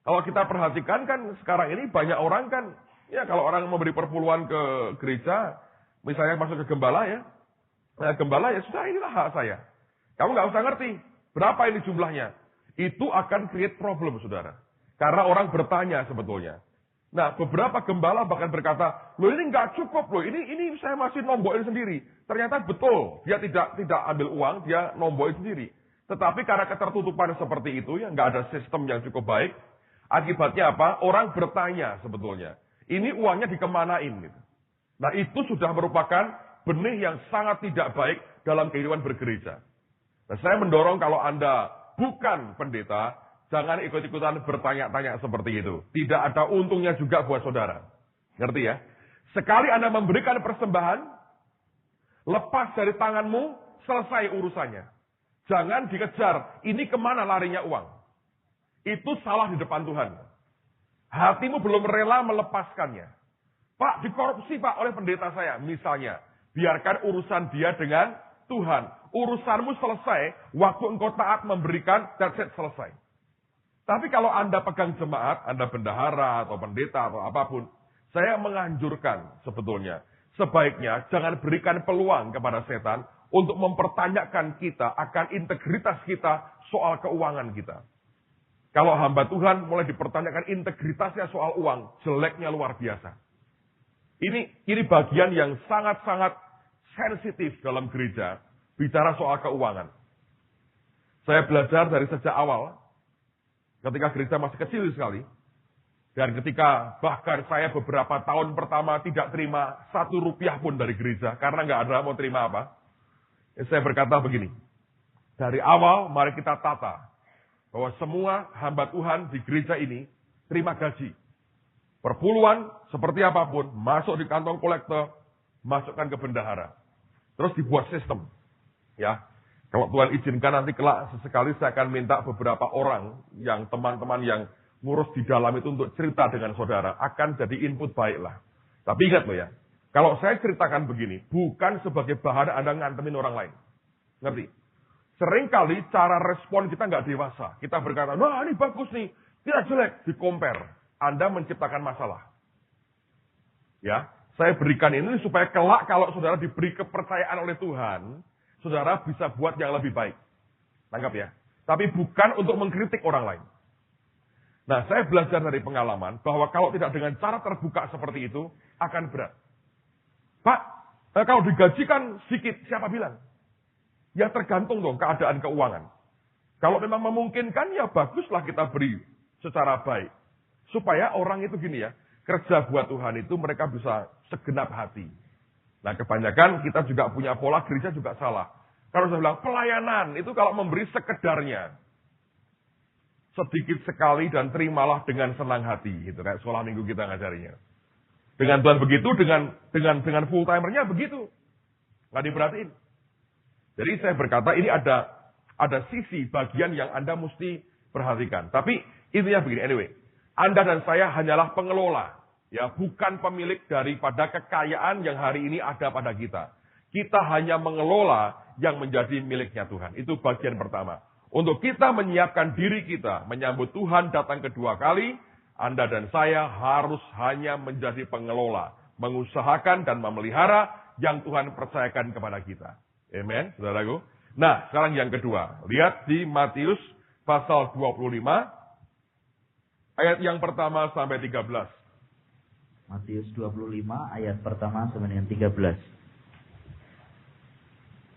Speaker 1: Kalau kita perhatikan kan sekarang ini banyak orang kan, ya kalau orang memberi perpuluhan ke gereja, misalnya masuk ke gembala ya, nah, gembala ya sudah inilah hak saya. Kamu nggak usah ngerti berapa ini jumlahnya. Itu akan create problem, saudara. Karena orang bertanya sebetulnya. Nah, beberapa gembala bahkan berkata, loh ini nggak cukup loh, ini saya masih nombokin sendiri. Ternyata betul, dia tidak ambil uang, dia nombokin sendiri. Tetapi karena ketertutupan seperti itu, ya nggak ada sistem yang cukup baik. Akibatnya apa? Orang bertanya sebetulnya. Ini uangnya dikemanain gitu. Nah, itu sudah merupakan benih yang sangat tidak baik dalam kehidupan bergereja. Nah, saya mendorong kalau Anda bukan pendeta, jangan ikut-ikutan bertanya-tanya seperti itu. Tidak ada untungnya juga buat saudara. Ngerti ya? Sekali Anda memberikan persembahan, lepas dari tanganmu, selesai urusannya. Jangan dikejar, ini kemana larinya uang. Itu salah di depan Tuhan. Hatimu belum rela melepaskannya. Pak, dikorupsi Pak oleh pendeta saya, misalnya. Biarkan urusan dia dengan Tuhan. Urusanmu selesai, waktu engkau taat memberikan, that's it, selesai. Tapi kalau Anda pegang jemaat, Anda bendahara atau pendeta atau apapun, saya menganjurkan sebetulnya, sebaiknya jangan berikan peluang kepada setan untuk mempertanyakan kita akan integritas kita soal keuangan kita. Kalau hamba Tuhan mulai dipertanyakan integritasnya soal uang, jeleknya luar biasa. Ini bagian yang sangat-sangat sensitif dalam gereja, bicara soal keuangan. Saya belajar dari sejak awal, ketika gereja masih kecil sekali, dan ketika bahkan saya beberapa tahun pertama tidak terima 1 rupiah pun dari gereja, karena nggak ada mau terima apa. Saya berkata begini, dari awal mari kita tata, bahwa semua hamba Tuhan di gereja ini terima gaji. Perpuluhan seperti apapun, masuk di kantong kolektor, masukkan ke bendahara. Terus dibuat sistem. Ya, kalau Tuhan izinkan nanti kelak sesekali saya akan minta beberapa orang yang teman-teman yang ngurus di dalam itu untuk cerita dengan saudara. Akan jadi input baiklah. Tapi ingat loh ya, kalau saya ceritakan begini, bukan sebagai bahan Anda ngantemin orang lain. Ngerti? Seringkali cara respon kita nggak dewasa. Kita berkata, wah ini bagus nih, tidak jelek, di-compare. Anda menciptakan masalah. Ya, saya berikan ini supaya kelak kalau saudara diberi kepercayaan oleh Tuhan, saudara bisa buat yang lebih baik. Tangkap ya. Tapi bukan untuk mengkritik orang lain. Nah, saya belajar dari pengalaman bahwa kalau tidak dengan cara terbuka seperti itu, akan berat. Pak, Kalau digajikan sedikit, siapa bilang? Ya tergantung dong keadaan keuangan. Kalau memang memungkinkan, ya baguslah kita beri secara baik. Supaya orang itu gini ya, kerja buat Tuhan itu mereka bisa segenap hati. Nah kebanyakan kita juga punya pola gereja juga salah. Kalau saya bilang pelayanan itu kalau memberi sekedarnya. Sedikit sekali dan terimalah dengan senang hati. Gitu, kayak sekolah minggu kita ngajarinya. Dengan Tuhan begitu, dengan full timernya begitu. Nggak diperhatiin. Jadi saya berkata ini ada sisi bagian yang Anda mesti perhatikan. Tapi intinya begini, anyway. Anda dan saya hanyalah pengelola. Ya, bukan pemilik daripada kekayaan yang hari ini ada pada kita. Kita hanya mengelola yang menjadi miliknya Tuhan. Itu bagian pertama. Untuk kita menyiapkan diri kita, menyambut Tuhan datang kedua kali, Anda dan saya harus hanya menjadi pengelola. Mengusahakan dan memelihara yang Tuhan percayakan kepada kita. Amen, saudaraku. Nah, sekarang yang kedua. Lihat di Matius pasal 25, ayat yang pertama sampai 13.
Speaker 2: Matius 25 ayat pertama sampai dengan 13.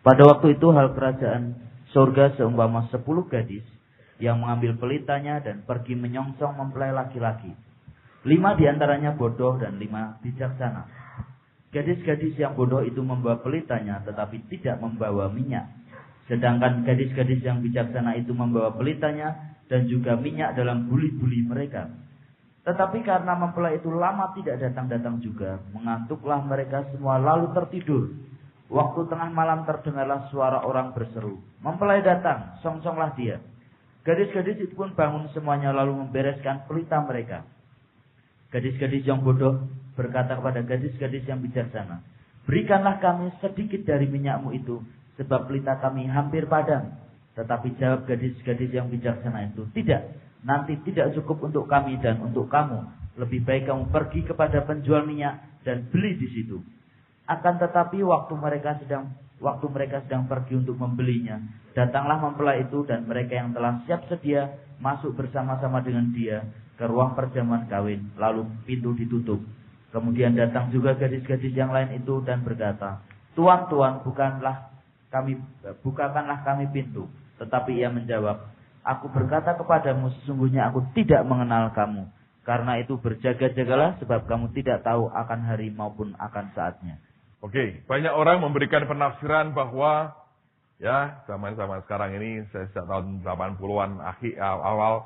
Speaker 2: Pada waktu itu hal kerajaan surga seumpama 10 gadis yang mengambil pelitanya dan pergi menyongsong mempelai laki-laki. 5 diantaranya bodoh dan 5 bijaksana. Gadis-gadis yang bodoh itu membawa pelitanya tetapi tidak membawa minyak. Sedangkan gadis-gadis yang bijaksana itu membawa pelitanya dan juga minyak dalam buli-buli mereka. Tetapi karena mempelai itu lama tidak datang-datang juga, mengantuklah mereka semua lalu tertidur. Waktu tengah malam terdengarlah suara orang berseru, "Mempelai datang, songsonglah dia." Gadis-gadis itu pun bangun semuanya lalu membereskan pelita mereka. Gadis-gadis yang bodoh berkata kepada gadis-gadis yang bijaksana, "Berikanlah kami sedikit dari minyakmu itu, sebab pelita kami hampir padam." Tetapi jawab gadis-gadis yang bijaksana itu, "Tidak, nanti tidak cukup untuk kami dan untuk kamu. Lebih baik kamu pergi kepada penjual minyak dan beli di situ." Akan tetapi waktu mereka sedang pergi untuk membelinya, datanglah mempelai itu dan mereka yang telah siap sedia masuk bersama-sama dengan dia ke ruang perjamuan kawin, lalu pintu ditutup. Kemudian datang juga gadis-gadis yang lain itu dan berkata, "Tuan, Tuan, bukakanlah kami pintu." Tetapi ia menjawab, "Aku berkata kepadamu, sesungguhnya aku tidak mengenal kamu. Karena itu berjaga-jagalah, sebab kamu tidak tahu akan hari maupun akan saatnya."
Speaker 1: Oke, banyak orang memberikan penafsiran bahwa ya zaman-zaman sekarang ini sejak tahun 80-an awal,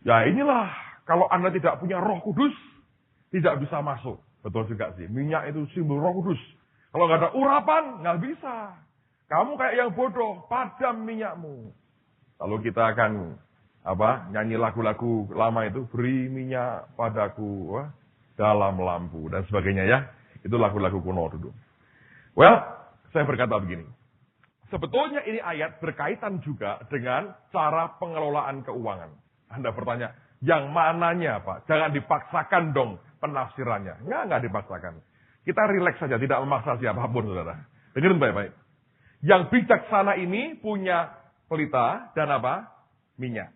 Speaker 1: ya inilah kalau Anda tidak punya Roh Kudus tidak bisa masuk. Betul juga sih, minyak itu simbol Roh Kudus. Kalau nggak ada urapan nggak bisa. Kamu kayak yang bodoh, padam minyakmu. Lalu kita akan nyanyi lagu-lagu lama itu, "Beri minyak padaku dalam lampu" dan sebagainya ya. Itu lagu-lagu kuno dulu. Well, saya berkata begini. Sebetulnya ini ayat berkaitan juga dengan cara pengelolaan keuangan. Anda bertanya, yang mananya Pak? Jangan dipaksakan dong penafsirannya. Enggak dipaksakan. Kita rileks saja, tidak memaksa siapapun, saudara. Dengerin baik-baik. Yang bijaksana ini punya pelita dan minyak.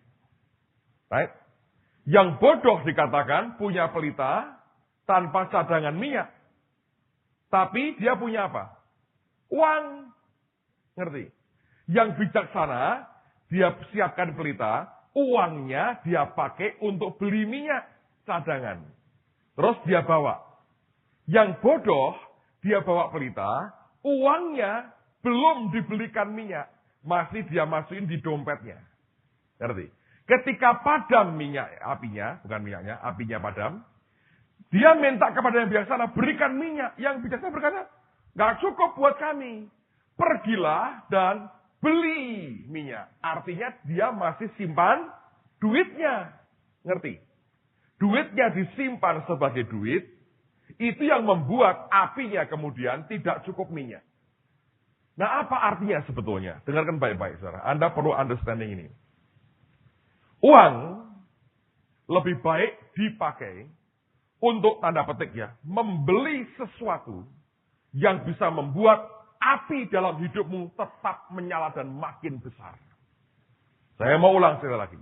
Speaker 1: Right? Yang bodoh dikatakan punya pelita tanpa cadangan minyak. Tapi dia punya apa? Uang. Ngerti? Yang bijaksana, dia siapkan pelita, uangnya dia pakai untuk beli minyak cadangan. Terus dia bawa. Yang bodoh, dia bawa pelita, uangnya belum dibelikan minyak. Masih dia masukin di dompetnya. Ngerti? Ketika padam apinya, bukan minyaknya, apinya padam, dia minta kepada yang bijaksana, "Berikan minyak." Yang bijaksana berkata, "Gak cukup buat kami. Pergilah dan beli minyak." Artinya dia masih simpan duitnya. Ngerti? Duitnya disimpan sebagai duit. Itu yang membuat apinya kemudian tidak cukup minyak. Nah, apa artinya sebetulnya? Dengarkan baik-baik, saudara. Anda perlu understanding ini. Uang lebih baik dipakai untuk, tanda petik ya, membeli sesuatu yang bisa membuat api dalam hidupmu tetap menyala dan makin besar. Saya mau ulang sekali lagi.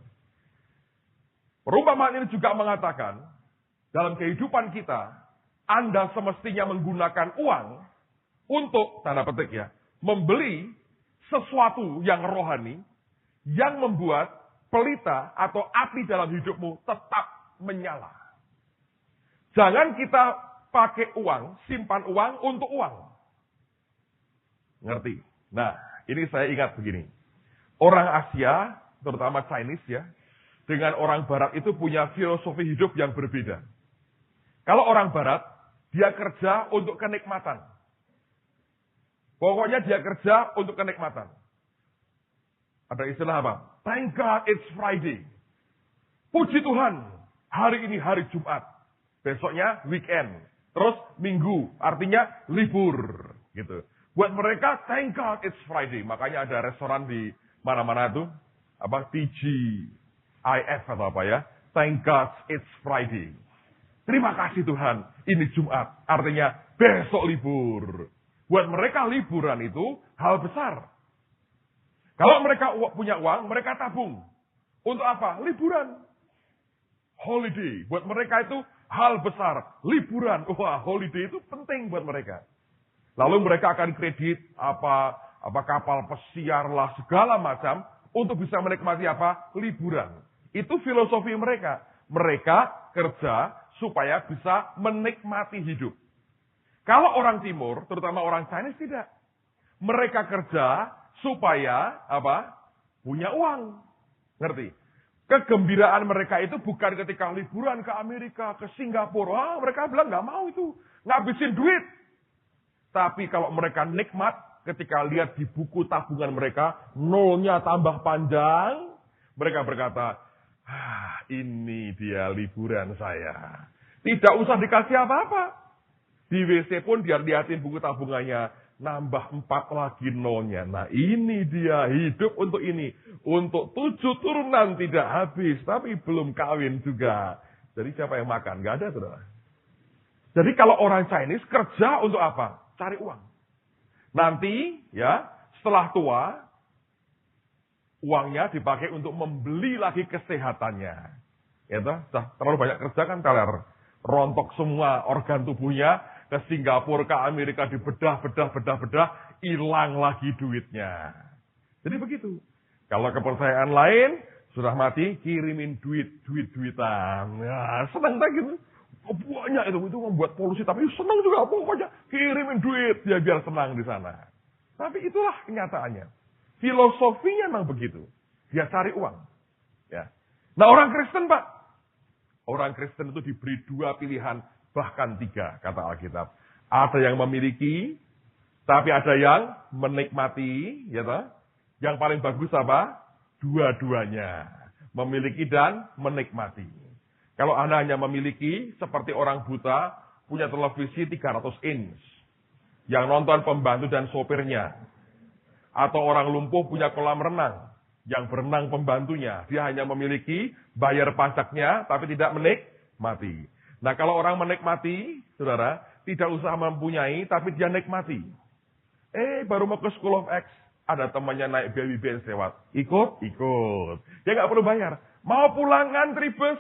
Speaker 1: Perumpamaan ini juga mengatakan, dalam kehidupan kita, Anda semestinya menggunakan uang untuk, tanda petik ya, membeli sesuatu yang rohani yang membuat pelita atau api dalam hidupmu tetap menyala. Jangan kita pakai uang, simpan uang untuk uang. Ngerti? Nah, ini saya ingat begini. Orang Asia, terutama Chinese ya, dengan orang Barat itu punya filosofi hidup yang berbeda. Kalau orang Barat, dia kerja untuk kenikmatan. Pokoknya dia kerja untuk kenikmatan. Ada istilah apa? Thank God it's Friday. Puji Tuhan, hari ini hari Jumat. Besoknya weekend. Terus minggu, artinya libur. Gitu. Buat mereka, thank God it's Friday. Makanya ada restoran di mana-mana tuh. TGIF atau apa ya. Thank God it's Friday. Terima kasih Tuhan, ini Jumat. Artinya besok libur. Buat mereka liburan itu hal besar. Kalau mereka punya uang, mereka tabung. Untuk apa? Liburan. Holiday. Buat mereka itu hal besar. Liburan. Wah, holiday itu penting buat mereka. Lalu mereka akan kredit apa kapal pesiar lah, segala macam. Untuk bisa menikmati apa? Liburan. Itu filosofi mereka. Mereka kerja supaya bisa menikmati hidup. Kalau orang Timur, terutama orang Chinese tidak. Mereka kerja supaya apa? Punya uang. Ngerti? Kegembiraan mereka itu bukan ketika liburan ke Amerika, ke Singapura. Mereka bilang nggak mau itu. Ngabisin duit. Tapi kalau mereka nikmat, ketika lihat di buku tabungan mereka, nolnya tambah panjang. Mereka berkata, ini dia liburan saya. Tidak usah dikasih apa-apa. Di WC pun dia lihatin buku tabungannya. Nambah 4 lagi nolnya. Nah ini dia hidup untuk ini. Untuk 7 turunan tidak habis. Tapi belum kawin juga. Jadi siapa yang makan? Gak ada saudara. Jadi kalau orang Chinese kerja untuk apa? Cari uang. Nanti ya setelah tua. Uangnya dipakai untuk membeli lagi kesehatannya. Ya, terlalu banyak kerja kan teler. Rontok semua organ tubuhnya. Ke Singapura, ke Amerika dibedah, hilang lagi duitnya. Jadi begitu. Kalau kepercayaan lain, sudah mati, kirimin duitan. Ya, senang tak gitu. Banyak itu membuat polusi, tapi senang juga pokoknya. Kirimin duit, ya biar senang di sana. Tapi itulah kenyataannya. Filosofinya memang begitu. Dia cari uang. Ya. Nah orang Kristen Pak. Orang Kristen itu diberi 2 pilihan. Bahkan 3, kata Alkitab. Ada yang memiliki, tapi ada yang menikmati. Ya toh? Yang paling bagus apa? Dua-duanya. Memiliki dan menikmati. Kalau Anda hanya memiliki, seperti orang buta, punya televisi 300 inch. Yang nonton pembantu dan sopirnya. Atau orang lumpuh punya kolam renang. Yang berenang pembantunya. Dia hanya memiliki, bayar pajaknya, tapi tidak menikmati. Nah kalau orang menikmati, saudara, tidak usah mempunyai, tapi dia nikmati. Baru mau ke School of X, ada temannya naik baby Benz lewat. Ikut. Dia nggak perlu bayar. Mau pulang ngantri bus,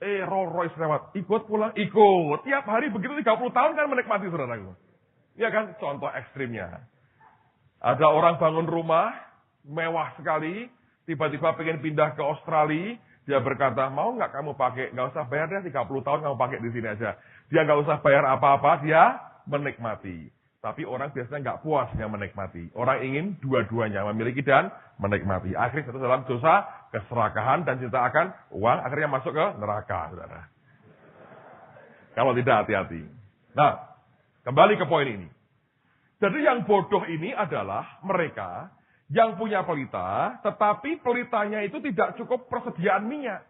Speaker 1: Rolls Royce lewat. Ikut pulang, ikut. Tiap hari begitu 30 tahun kan menikmati, saudaraku. Ya kan, contoh ekstrimnya. Ada orang bangun rumah, mewah sekali, tiba-tiba pengen pindah ke Australia. Dia berkata, mau nggak kamu pakai? Nggak usah bayar deh, 30 tahun kamu pakai di sini aja. Dia nggak usah bayar apa-apa, dia menikmati. Tapi orang biasanya nggak puas dengan menikmati. Orang ingin dua-duanya, memiliki dan menikmati. Akhirnya jatuh dalam dosa, keserakahan, dan cinta akan uang, akhirnya masuk ke neraka, saudara. Kalau tidak hati-hati. Nah, kembali ke poin ini. Jadi yang bodoh ini adalah mereka yang punya pelita, tetapi pelitanya itu tidak cukup persediaan minyak.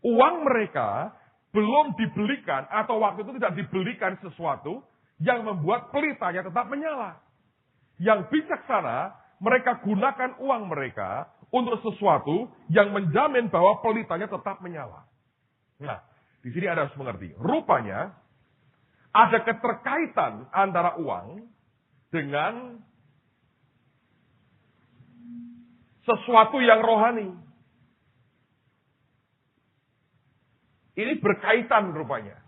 Speaker 1: Uang mereka belum dibelikan, atau waktu itu tidak dibelikan sesuatu yang membuat pelitanya tetap menyala. Yang bijaksana, mereka gunakan uang mereka untuk sesuatu yang menjamin bahwa pelitanya tetap menyala. Nah, di sini Anda harus mengerti. Rupanya, ada keterkaitan antara uang dengan sesuatu yang rohani. Ini berkaitan rupanya.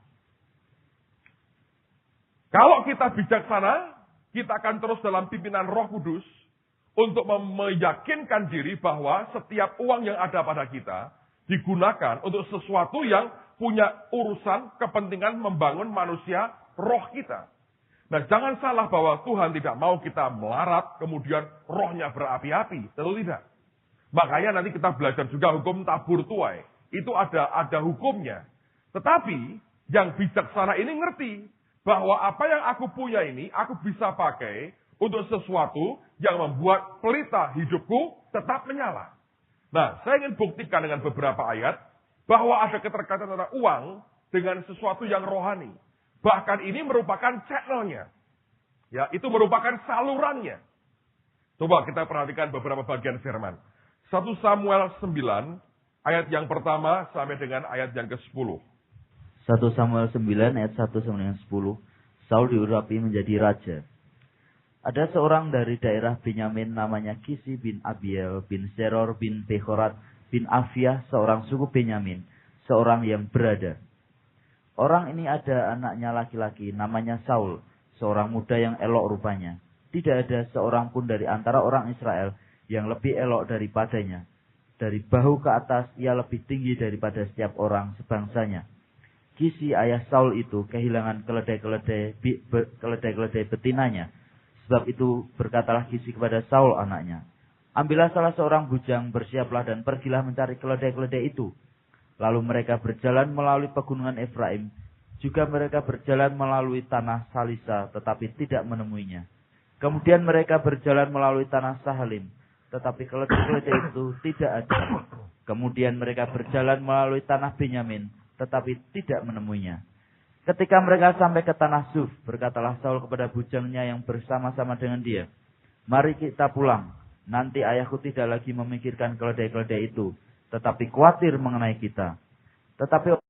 Speaker 1: Kalau kita bijaksana, kita akan terus dalam pimpinan Roh Kudus untuk meyakinkan diri bahwa setiap uang yang ada pada kita digunakan untuk sesuatu yang punya urusan kepentingan membangun manusia roh kita. Nah, jangan salah bahwa Tuhan tidak mau kita melarat, kemudian rohnya berapi-api. Tentu tidak. Makanya nanti kita belajar juga hukum tabur tuai. Itu ada hukumnya. Tetapi yang bijaksana ini ngerti bahwa apa yang aku punya ini aku bisa pakai untuk sesuatu yang membuat pelita hidupku tetap menyala. Nah, saya ingin buktikan dengan beberapa ayat bahwa ada keterkaitan antara uang dengan sesuatu yang rohani. Bahkan ini merupakan channelnya. Ya, itu merupakan salurannya. Coba kita perhatikan beberapa bagian firman. 1 Samuel 9 ayat yang pertama sampai dengan ayat yang ke-10.
Speaker 2: 1 Samuel 9 ayat 1 sampai dengan 10. Saul diurapi menjadi raja. Ada seorang dari daerah Benyamin namanya Kisi bin Abiel bin Seror bin Bechorat bin Afiah, seorang suku Benyamin, seorang yang berada. Orang ini ada anaknya laki-laki namanya Saul, seorang muda yang elok rupanya. Tidak ada seorang pun dari antara orang Israel yang lebih elok daripadanya. Dari bahu ke atas ia lebih tinggi daripada setiap orang sebangsanya. Kisi ayah Saul itu kehilangan keledai betinanya. Sebab itu berkatalah Kisi kepada Saul anaknya, ambillah salah seorang bujang, bersiaplah dan pergilah mencari keledai-keledai itu. Lalu mereka berjalan melalui pegunungan Efraim. Juga mereka berjalan melalui tanah Salisa, tetapi tidak menemuinya. Kemudian mereka berjalan melalui tanah Sahalim, tetapi keledai-keledai itu tidak ada. Kemudian mereka berjalan melalui tanah Benyamin, tetapi tidak menemuinya. Ketika mereka sampai ke tanah Suf, berkatalah Saul kepada bujangnya yang bersama-sama dengan dia, mari kita pulang, nanti ayahku tidak lagi memikirkan keledai-keledai itu, tetapi khawatir mengenai kita. Tetapi